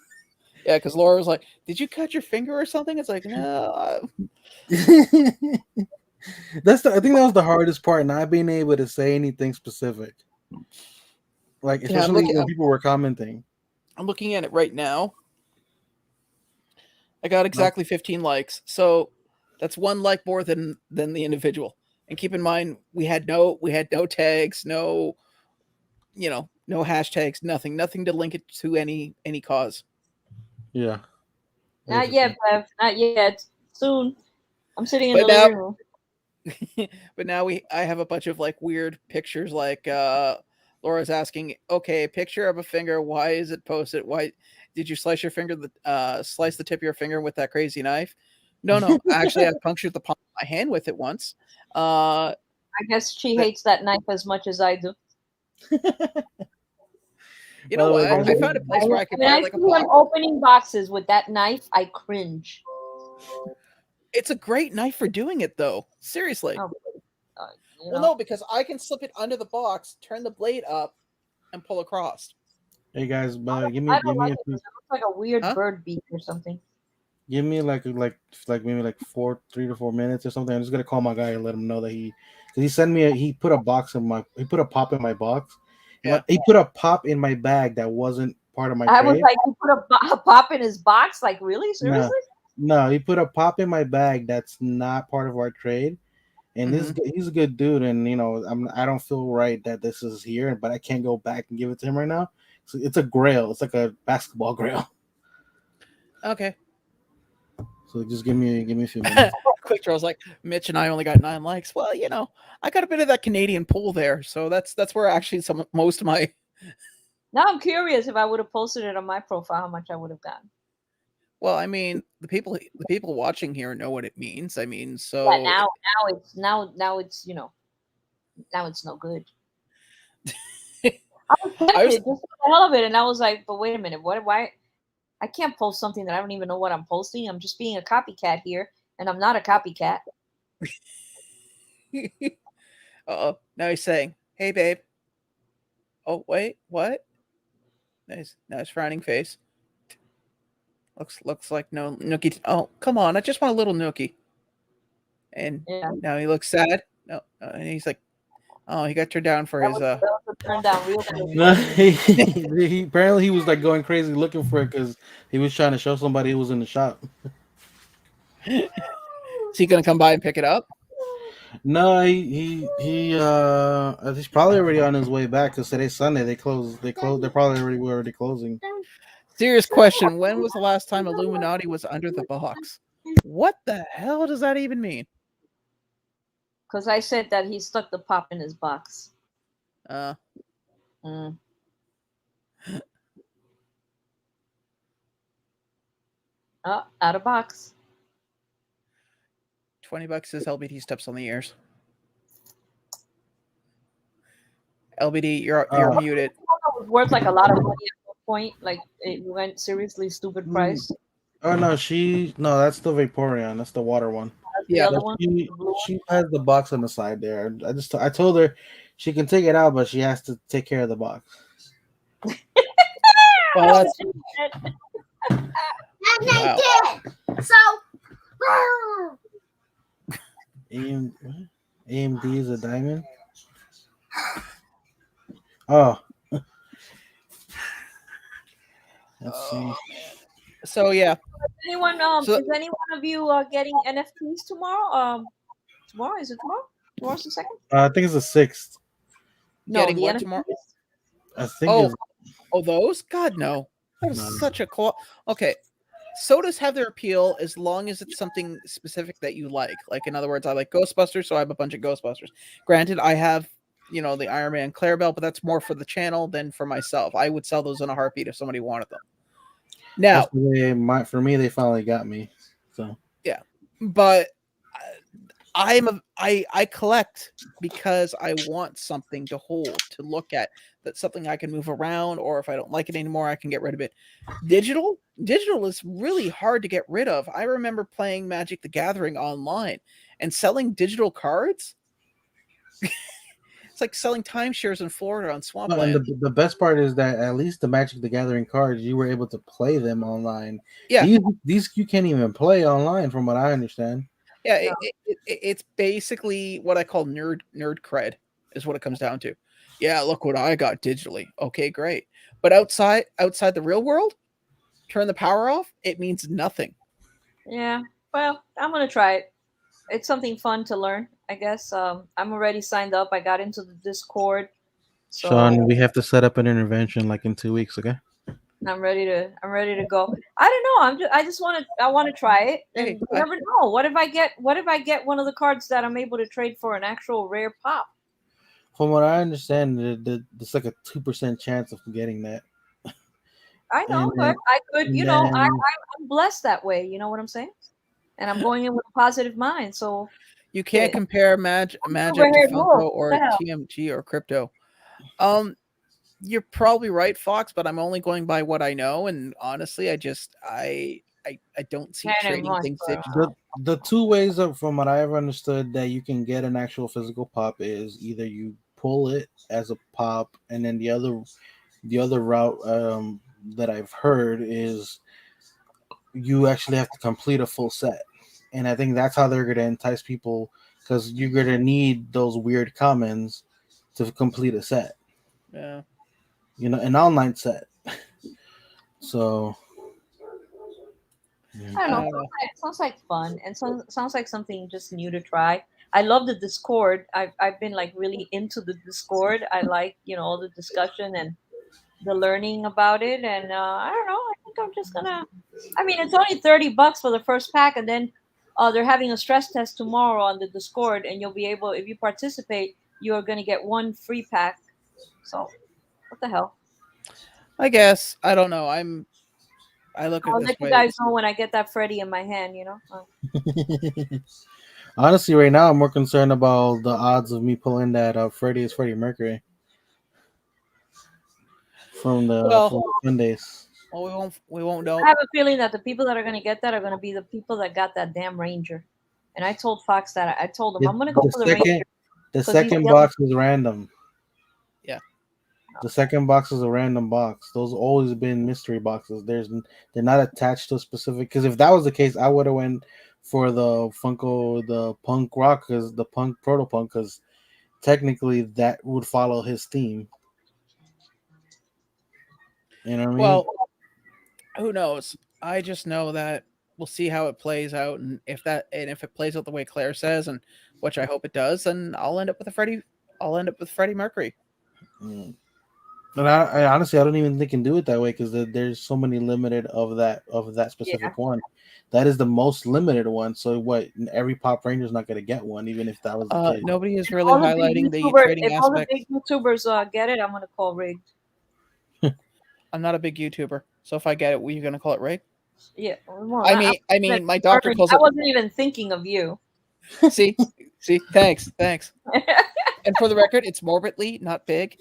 Yeah, because Laura was like, "Did you cut your finger or something?" It's like, no. I think that was the hardest part, not being able to say anything specific. Like, especially when people were commenting. I'm looking at it right now. I got exactly 15 likes, so that's one like more than the individual. And keep in mind, we had no tags, no, No hashtags, nothing to link it to any cause. Yeah. Not yet, Bev. Not yet. Soon. I'm sitting in the But now, living room. but now I have a bunch of like weird pictures. Like Laura's asking, okay, picture of a finger. Why is it posted? Why did you slice your finger? Slice the tip of your finger with that crazy knife? No. Actually, I punctured the palm of my hand with it once. I guess she That hates that knife as much as I do. you By the know, way, I guys, found a place where I could When buy I like a see him box. opening boxes with that knife, I cringe. It's a great knife for doing it, though. Seriously. Oh, uh, you Well, know. no, because I can slip it under the box, turn the blade up, and pull across. hey guys, give I me don't like it because it looks like a weird Huh? bird beak or something. like maybe like 3 to 4 minutes or something. I'm just gonna call my guy and let him know that because he sent me he put a he put a pop in my box. Yeah. He put a pop in my bag that wasn't part of my I was trade. like, you put a pop in his box? Like, really? No, Seriously? no, he put a pop in my bag that's not part of our trade. And Mhm. he's a good dude, and I don't feel right that this is here, but I can't go back and give it to him right now. So it's a grail. It's like a basketball grail. Okay. So just give me a few minutes. Quick Draw's like, Mitch and I only got 9 likes. Well, I got a bit of that Canadian pull there, so that's where actually most of my. Now I'm curious if I would have posted it on my profile, how much I would have gotten. Well, I mean, the people watching here know what it means. I mean, Yeah, so now it's now it's no good. I was I tempted was just for the hell of it, and I was like, but wait a minute, what? Why? I can't post something that I don't even know what I'm posting. I'm just being a copycat here, and I'm not a copycat. Uh-oh. Now he's saying, "Hey, babe." Oh, wait, what? Nice frowning face. Looks like no nookie. Oh, come on! I just want a little nookie. And Yeah, now he looks sad. No, and he's like, oh, he got turned down for his that was a turn down real quick. No, he apparently he was like going crazy looking for it because he was trying to show somebody who was in the shop. Is he gonna come by and pick it up? No, he's probably already on his way back because today's Sunday. They close. They close. They're probably already closing. Serious question. When was the last time Illuminati was under the box? What the hell does that even mean? Because I said that he stuck the pop in his box. Uh, Mm. Oh, out of box. $20 says LBD steps on the ears. LBD, you're muted. It was worth like a lot of money at one point. Like it went seriously stupid price. Oh no, no, that's the Vaporeon. That's the water one. That's the Yeah. other one. She, the blue one. she has the box on the side there. I told her she can take it out, but she has to take care of the box. Well, that's And wow. I did. So, AMD is a diamond. Oh, let's see. So yeah. Anyone? So- Is any one of you getting NFTs tomorrow? Tomorrow is it tomorrow? Tomorrow's the second. I think it's the 6th. No, Getting the what NFTs. tomorrow? I think Oh, it's those? God no. That is No. such a cool. Okay. Sodas have their appeal as long as it's something specific that you like. Like in other words, I like Ghostbusters, so I have a bunch of Ghostbusters. Granted, I have the Iron Man Clarabelle, but that's more for the channel than for myself. I would sell those in a heartbeat if somebody wanted them. Now, that's for me. They finally got me. So yeah, but I collect because I want something to hold, to look at, that's something I can move around, or if I don't like it anymore, I can get rid of it. Digital is really hard to get rid of. I remember playing Magic the Gathering online and selling digital cards. It's like selling timeshares in Florida on and Swampland. the best part is that at least the Magic the Gathering cards, you were able to play them online. Yeah. These you can't even play online, from what I understand. Yeah, No. it's basically what I call nerd cred is what it comes down to. Yeah, look what I got digitally. Okay, great. But outside the real world, turn the power off, it means nothing. Yeah. Well, I'm gonna try it. It's something fun to learn, I guess. I'm already signed up. I got into the Discord. So Sean, we have to set up an intervention like in 2 weeks, okay? I'm ready to go. I don't know. I want to try it, Hey, and you never know. What if I get one of the cards that I'm able to trade for an actual rare pop? From what I understand, there's like a 2% chance of getting that, I and know, but then I could, and then I'm blessed that way. You know what I'm saying? And I'm going in with a positive mind. So you can't shit. compare Magic to Overhead Funko wolf. What or the hell? TMG or crypto. Um, you're probably right, Fox, but I'm only going by what I know, and honestly, I don't see That ain't trading much, things bro. the digital. the two ways of from what I've understood that you can get an actual physical pop is either you pull it as a pop, and then the other route that I've heard is you actually have to complete a full set, and I think that's how they're going to entice people because you're going to need those weird commons to complete a set, Yeah. an online set. So yeah. I don't I know. don't know. Sounds like fun, and sounds like something just new to try. I love the Discord. I've been like really into the Discord. I like all the discussion and the learning about it. And I don't know. I think I'm just gonna. I mean, it's only $30 for the first pack, and then they're having a stress test tomorrow on the Discord, and you'll be able, if you participate, you are gonna get one free pack. So what the hell? I guess I don't know. I look at I'll it let this you way. guys It's know when I get that Freddy in my hand. Honestly, right now I'm more concerned about the odds of me pulling that Freddie Mercury from the well, from the Sundays. we won't I know. have a feeling that the people that are going to get that are going to be the people that got that damn Ranger. And I told Fox that I told him The, I'm going to go the for the Ranger second the because he's second yelling. box is random. Yeah. The second box is a random box. Those always been mystery boxes. They're not attached to a specific. Because if that was the case, I would have went for the Funko, the Punk Rock, because the Punk Proto Punk, because technically that would follow his theme. You know what I mean? Well, who knows? I just know that we'll see how it plays out, and if it plays out the way Claire says, and which I hope it does, then I'll end up with a Freddie. I'll end up with Freddie Mercury. Mm. And I honestly I don't even think can do it that way because there's so many limited of that Yeah. specific one. That is the most limited one. So what? Every Pop Ranger's not going to get one, even if that was the case. Nobody is really highlighting the trading If all the aspect. big YouTubers get it, I'm going to call rigged. I'm not a big YouTuber, so if I get it, were you going to call it Ray? Yeah. Well, I mean, my doctor calls I it. wasn't even thinking of you. See, thanks. And for the record, it's morbidly, not big.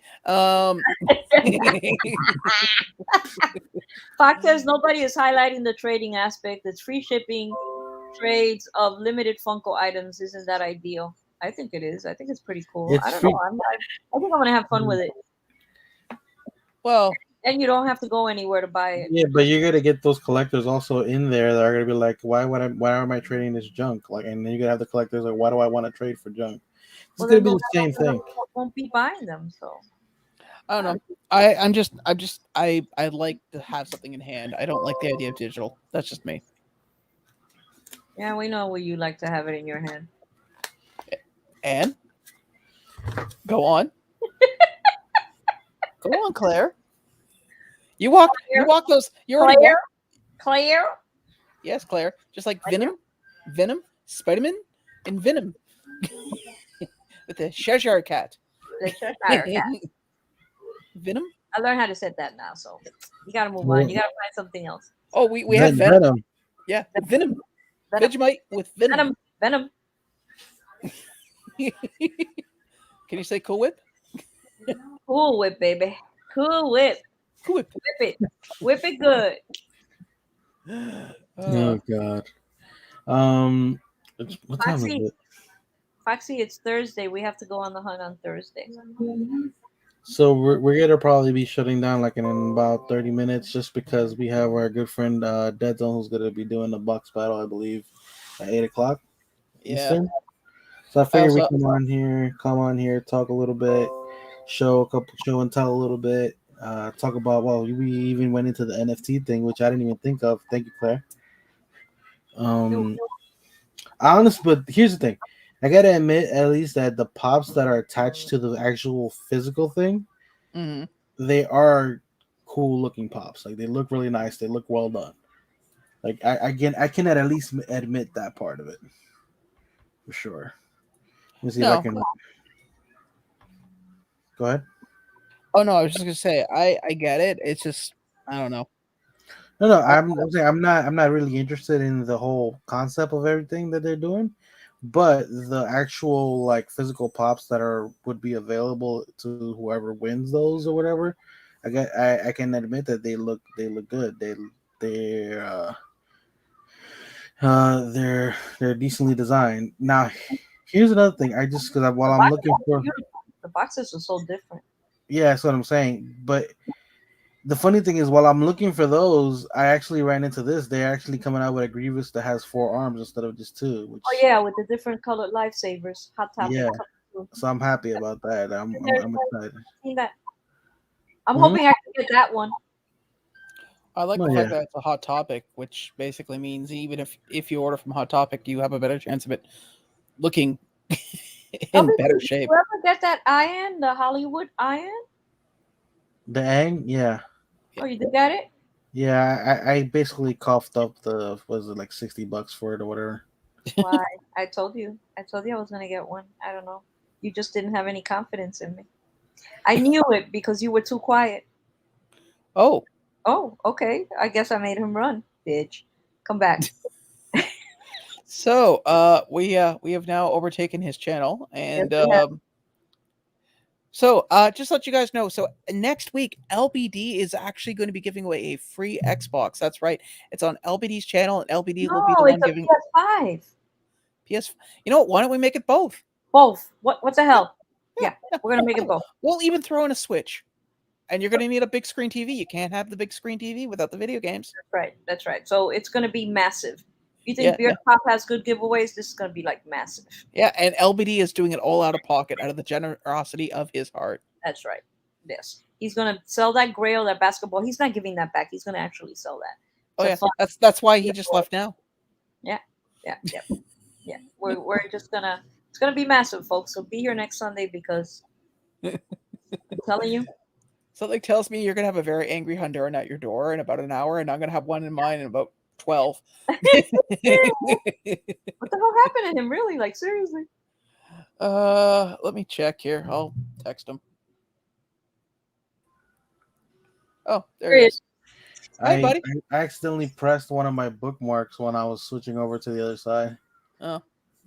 Fox says nobody is highlighting the trading aspect. It's free shipping, trades of limited Funko items. Isn't that ideal? I think it is. I think it's pretty cool. I It's don't know. free. I think I'm gonna have fun with it. Well, And you don't have to go anywhere to buy it. Yeah, but you're gonna get those collectors also in there that are gonna be like, why am I trading this junk? Like, and then you're gonna have the collectors like, why do I want to trade for junk? It's Well, gonna then be those the same people thing. won't be buying them. So I don't know. I like to have something in hand. I don't like the idea of digital. That's just me. yeah, we know where you like to have it in your hand. And go on, go on, Claire. You walk those. You already Claire, walk. Claire. Yes, Claire. Just like Venom, Spider-Man, and Venom with the Cheshire cat. The Cheshire cat. Venom. I learned how to say that now, so you gotta move on. Well, You gotta find something else. Oh, we have Venom. Venom. Yeah, Venom. Venom. Vegemite with Venom. Venom. Can you say Cool Whip? Cool whip, baby. Cool whip. Cool Whip. Whip it. Whip it good. Oh God. What time is Foxy, it? Foxy, it's Thursday. We have to go on the hunt on Thursday. So we're gonna probably be shutting down like in about 30 minutes, just because we have our good friend Dead Zone who's gonna be doing the box battle, I believe, at 8 o'clock Yeah. Eastern. So I I figured we also come on here, talk a little bit, show and tell a little bit, talk about we even went into the NFT thing, which I didn't even think of. Thank you, Claire. Um, honest, but here's the thing. I gotta admit, at least that the pops that are attached to the actual physical thing Mhm. they are cool looking pops. Like they look really nice. They look well done. Like I can at least admit that part of it for sure. Let me see if I No. can. Go ahead. Oh no, I was just gonna say I get it. It's just I don't know. No, I'm saying I'm not really interested in the whole concept of everything that they're doing, but the actual like physical pops that are would be available to whoever wins those or whatever. I can admit that they look good. They they're decently designed. Now, here's another thing. I just because while The I'm boxes looking are for beautiful. The boxes are so different. yeah, that's what I'm saying. But the funny thing is, while I'm looking for those, I actually ran into this. They're actually coming out with a Grievous that has 4 arms instead of just two. Oh Which yeah, with the different colored lifesavers. Hot Topic. yeah, Coming through. so I'm happy about that. I'm excited. Seen that. I'm Hmm. hoping I can get that one. I like Oh the fact yeah, that it's a hot topic, which basically means even if you order from Hot Topic, you have a better chance of it looking in LBC, better did shape. you ever get that iron, the Hollywood iron? the Ang, yeah, Oh, you did get it? yeah. I basically coughed up the was it like $60 for it or whatever. Why? I told you. I told you I was gonna get one. I don't know. You just didn't have any confidence in me. I knew it because you were too quiet. Oh, Oh, okay. I guess I made him run, bitch. Come back. so we have now overtaken his channel, Yes, and we have. so just to let you guys know. So next week, LBD is actually going to be giving away a free Xbox. That's right. It's on LBD's channel, and LBD will be the No, one it's a giving PS5. PS. You know what? Why don't we make it both? Both. What the Yeah, hell? yeah, Yeah, yeah. we're gonna make it Oh, both. we'll even throw in a Switch. And you're going to need a big screen TV. You can't have the big screen TV without the video games. That's right. That's right. So it's gonna be massive. If you think Yeah, Beard yeah, Pop has good giveaways, this is gonna be like massive. yeah. And LBD is doing it all out of pocket, out of the generosity of his heart. That's right. Yes. He's gonna sell that Grail, that basketball. He's not giving that back. He's gonna actually sell that. Oh To yeah, fund that's why he just giveaway. left now. Yeah. Yeah. Yeah. Yeah. We're just gonna it's gonna be massive, folks. So be here next Sunday because I'm telling you. Something tells me you're gonna have a very angry Honduran at your door in about an hour, and I'm gonna have one in mine in about 12. What the hell happened to him? Really? Like seriously? Let me check here. I'll text him. Oh, there he is. Hi, I buddy. I accidentally pressed one of my bookmarks when I was switching over to the other side. Oh,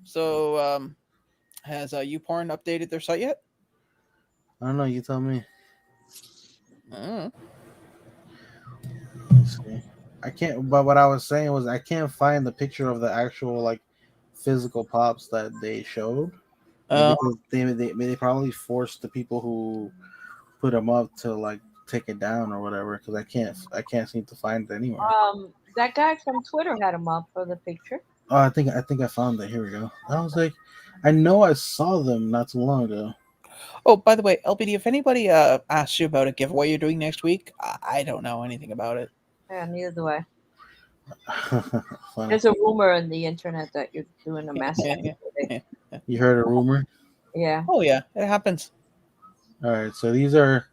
so has YouPorn updated their site yet? I don't know. You tell me. Mm. Let's see. I can't. But what I was saying was I can't find the picture of the actual like physical pops that they showed. Maybe Oh, 'cause they probably forced the people who put them up to like take it down or whatever. Because I can't seem to find it anywhere. That guy from Twitter had him up for the picture. Oh, I think I found it. Here we go. I was like, I know I saw them not too long ago. oh, by the way, LBD, if anybody asks you about a giveaway you're doing next week, I don't know anything about it. Yeah, neither do I. Funny. There's a rumor on the internet that you're doing a massive giveaway. You heard a rumor? Yeah. Oh yeah, it happens. All right. So these are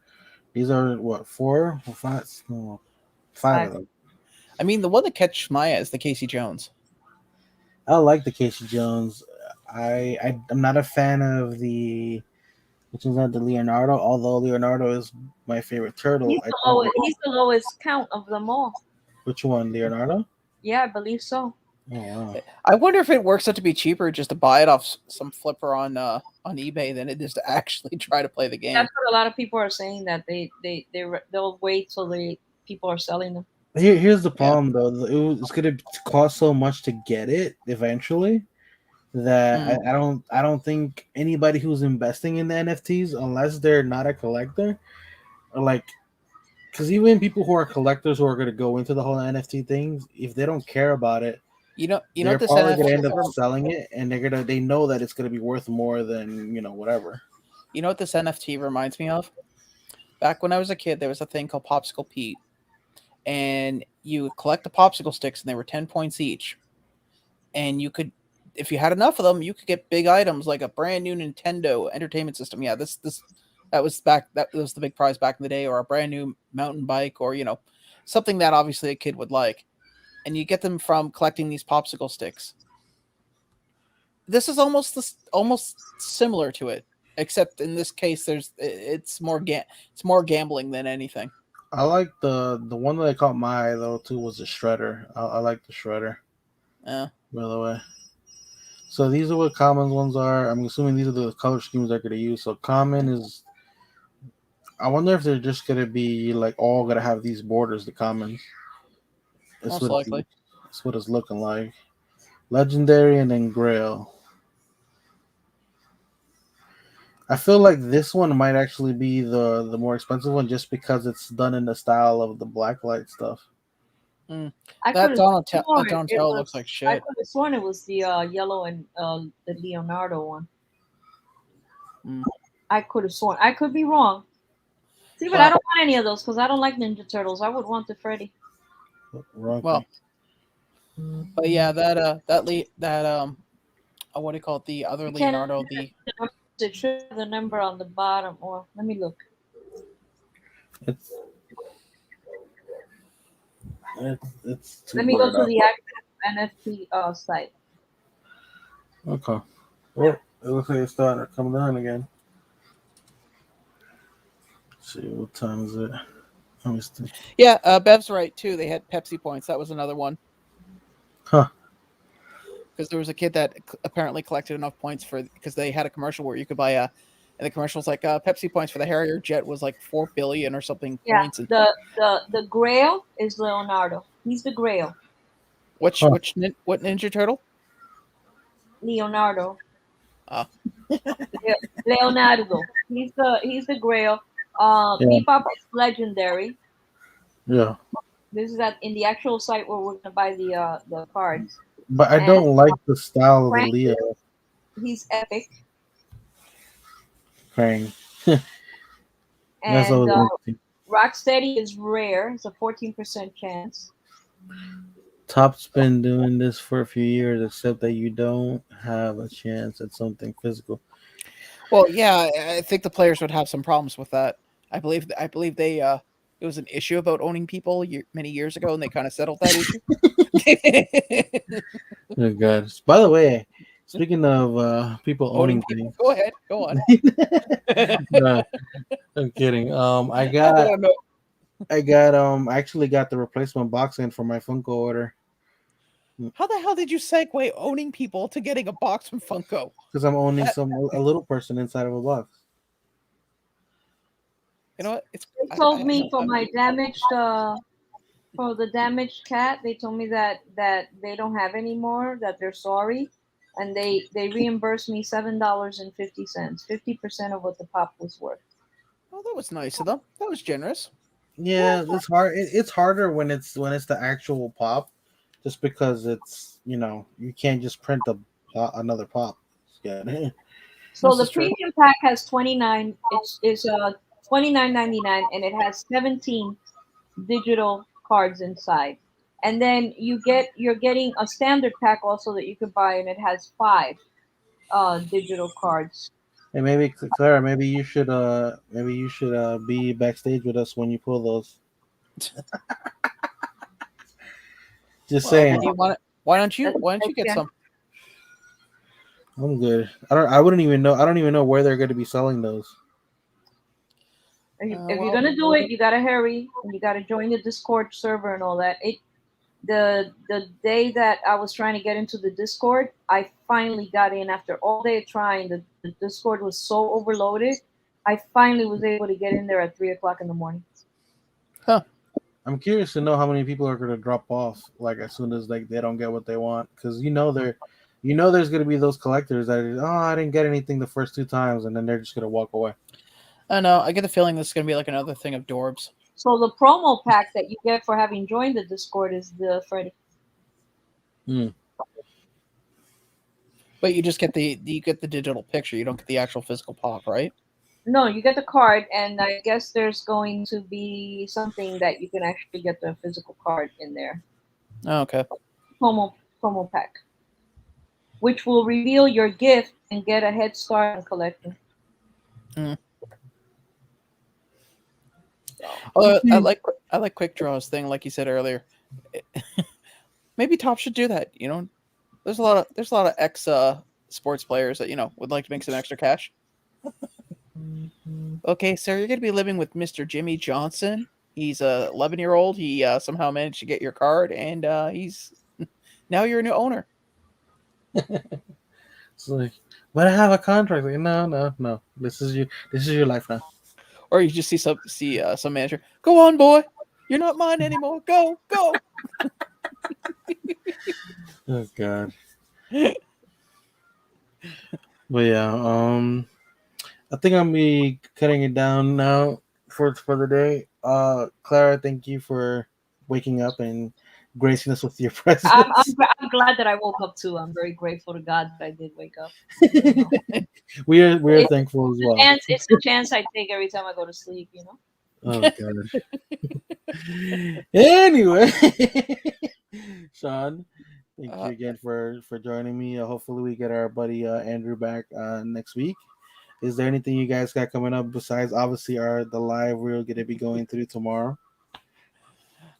what 4 or 5? No, 5 of them. I mean, the one that catches my eye is the Casey Jones. I like the Casey Jones. I'm not a fan of the which is not the Leonardo, although Leonardo is my favorite turtle. He's the lowest count of them all. Which one, Leonardo? Yeah, I believe so. Oh wow. I wonder if it works out to be cheaper just to buy it off some flipper on eBay than it is to actually try to play the game. That's what a lot of people are saying, that they'll wait till people are selling them. Here's the Yeah. problem though. It's gonna cost so much to get it eventually that I don't think anybody who's investing in the NFTs, unless they're not a collector, or like because even people who are collectors who are going to go into the whole NFT things, if they don't care about it, You know they're what this probably going to NFT end up selling it, and they know that it's going to be worth more than whatever. You know what this NFT reminds me of? Back when I was a kid, there was a thing called Popsicle Pete, and you would collect the popsicle sticks, and they were 10 points each, and you could, if you had enough of them, you could get big items like a brand new Nintendo Entertainment System. Yeah, this That was the big prize back in the day, or a brand new mountain bike, or something that obviously a kid would like. And you get them from collecting these popsicle sticks. This is almost similar to it, except in this case, it's more gambling than anything. I like the one that caught my eye though too was the shredder. I like the shredder. Yeah. By the way, so these are what common ones are. I'm assuming these are the color schemes they're gonna use. So common is. I wonder if they're just gonna be like all gonna have these borders. The commons. That's Most what likely. that's what it's looking like. Legendary and then Grail. I feel like this one might actually be the more expensive one just because it's done in the style of the blacklight stuff. I could That have sworn Donatello looks like I shit. could have sworn it was the yellow and the Leonardo one. Mm. I could have sworn. I could be wrong. See, but I don't want any of those because I don't like Ninja Turtles. I would want the Freddy. Wrong Well, thing. but yeah, what do you call it? The other You can't Leonardo, it should have the number on the bottom. Or let me look. It's it's too Let me go blurred to out. the actual NFT site. Okay. Well, it looks like it's starting to come down again. Let's see, what time is it? Let me see. yeah. Bev's right too. They had Pepsi points. That was another one. Huh. Because there was a kid that apparently collected enough points because they had a commercial where you could buy and the commercial's like Pepsi points for the Harrier jet was like 4 billion or something Yeah, points. And the Grail is Leonardo. He's the Grail. what Ninja Turtle? Leonardo. Oh. Leonardo. He's the Grail. Yeah. Bebop is legendary. Yeah. This is in the actual site where we're gonna buy the cards. But I And don't like the style of the Frank, Leo. he's epic. Krang. That's And always interesting. Rocksteady is rare. It's a 14% chance. Top's been doing this for a few years, except that you don't have a chance at something physical. Well, yeah, I think the players would have some problems with that. I believe they it was an issue about owning people many years ago, and they kind of settled that issue. Oh God! By the way, speaking of people Owning owning people. things, Go ahead, go on. no, I'm kidding. I actually got the replacement box in for my Funko order How the hell did you segue owning people to getting a box from Funko? because I'm owning That- a little person inside of a box. You know what? They told me for my damaged for the damaged cat, they told me that they don't have any more, that they're sorry, and they reimbursed me $7.50, 50% of what the pop was worth. Oh, that was nice of them. That was generous. Yeah, it's hard. It's harder when it's the actual pop, just because it's you can't just print another pop. Yeah. So This the is true. premium pack has 29. It's 29.99, and it has 17 digital cards inside. And then you're getting a standard pack also that you could buy, and it has 5 digital cards. Hey, maybe Clara, maybe you should be backstage with us when you pull those. Just Well, saying. when you want it, why don't you get Yeah. some? I'm good. I wouldn't even know. I don't even know where they're going to be selling those. If you're gonna do it, you gotta hurry, and you gotta join the Discord server and all that. The day that I was trying to get into the Discord, I finally got in after all day of trying. The Discord was so overloaded. I finally was able to get in there at 3 o'clock in the morning. Huh. I'm curious to know how many people are going to drop off like as soon as they don't get what they want, because there's going to be those collectors that I didn't get anything the first 2 times, and then they're just going to walk away. I know. I get the feeling this is going to be like another thing of Dorbs. So the promo pack that you get for having joined the Discord is the Freddy. But you just get the digital picture. You don't get the actual physical pop, right? No, you get the card, and I guess there's going to be something that you can actually get the physical card in there. Oh, okay. Promo pack, which will reveal your gift and get a head start on collecting. Oh, I like Quick Draw's thing, like you said earlier. Maybe Top should do that. You know, there's a lot of ex sports players that would like to make some extra cash. Okay, sir, you're gonna be living with Mr. Jimmy Johnson. He's a 11-year-old. He somehow managed to get your card, and he's now you're a new owner. It's like, but I have a contract. Like, no. This is you. This is your life now. Or you just see some manager. Go on, boy. You're not mine anymore. Go. Oh God. But yeah, I think I'm be cutting it down now for the day. Clara, thank you for waking up and gracing us with your I'm, presence. I'm, I'm glad that I woke up too. I'm very grateful to God that I did wake up. You know. We're It's thankful as well. it's a chance I take every time I go to sleep. You know. Oh God. Anyway, Sean, thank you again for joining me. Hopefully, we get our buddy Andrew back next week. Is there anything you guys got coming up besides obviously the live we're gonna be going through tomorrow?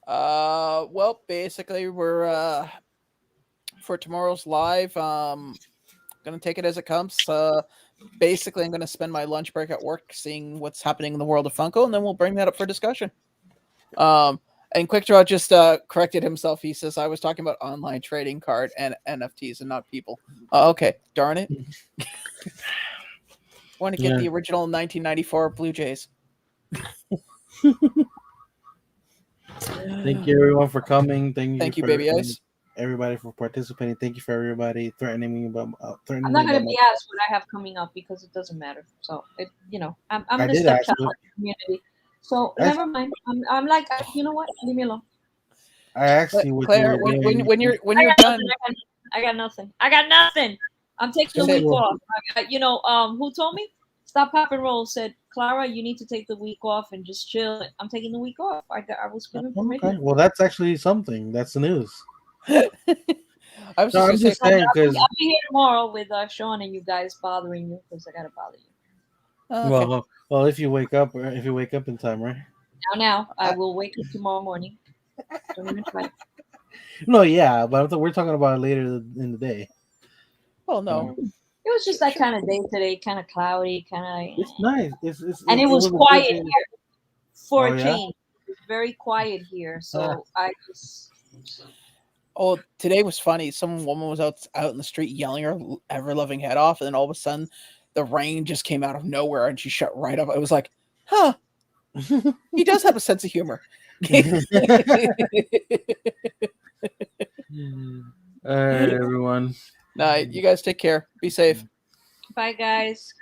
Well, basically, we're for tomorrow's live. Gonna take it as it comes. Basically, I'm gonna spend my lunch break at work seeing what's happening in the world of Funko, and then we'll bring that up for discussion. And Quick Draw just corrected himself. He says I was talking about online trading card and NFTs and not people. Okay, darn it. Want to get the original 1994 Blue Jays. Thank you everyone for coming. Thank you, for Baby Ice. everybody for participating. Thank you for everybody threatening me about I'm not going to be asked what I have coming up because it doesn't matter. So I'm I the did ask stepchild you. of the community. So never mind. I'm like, you know what? Leave me alone. I asked you what Claire, you were doing. when you're done. I got nothing. I'm taking the week off. Who told me? Stop Pop and Roll said, Clara, you need to take the week off and just chill. I'm taking the week off. I was given permission. Okay, well that's actually something. That's the news. I was I'm just saying because I'll be here tomorrow with Sean and you guys bothering you because I gotta bother you. Okay. Well, if you wake up in time, right? Now I will wake up tomorrow morning. Don't even try. No, yeah, but we're talking about it later in the day. Oh no. It was just that kind of day today, kind of cloudy, kind of. It's nice. And it was quiet here for a yeah? change. It was very quiet here, so I just. Oh, today was funny. Some woman was out in the street yelling her ever-loving head off, and then all of a sudden, the rain just came out of nowhere, and she shut right up. I was like, "Huh, he does have a sense of humor." All right, everyone. Night. You guys take care. Be safe. Bye, guys.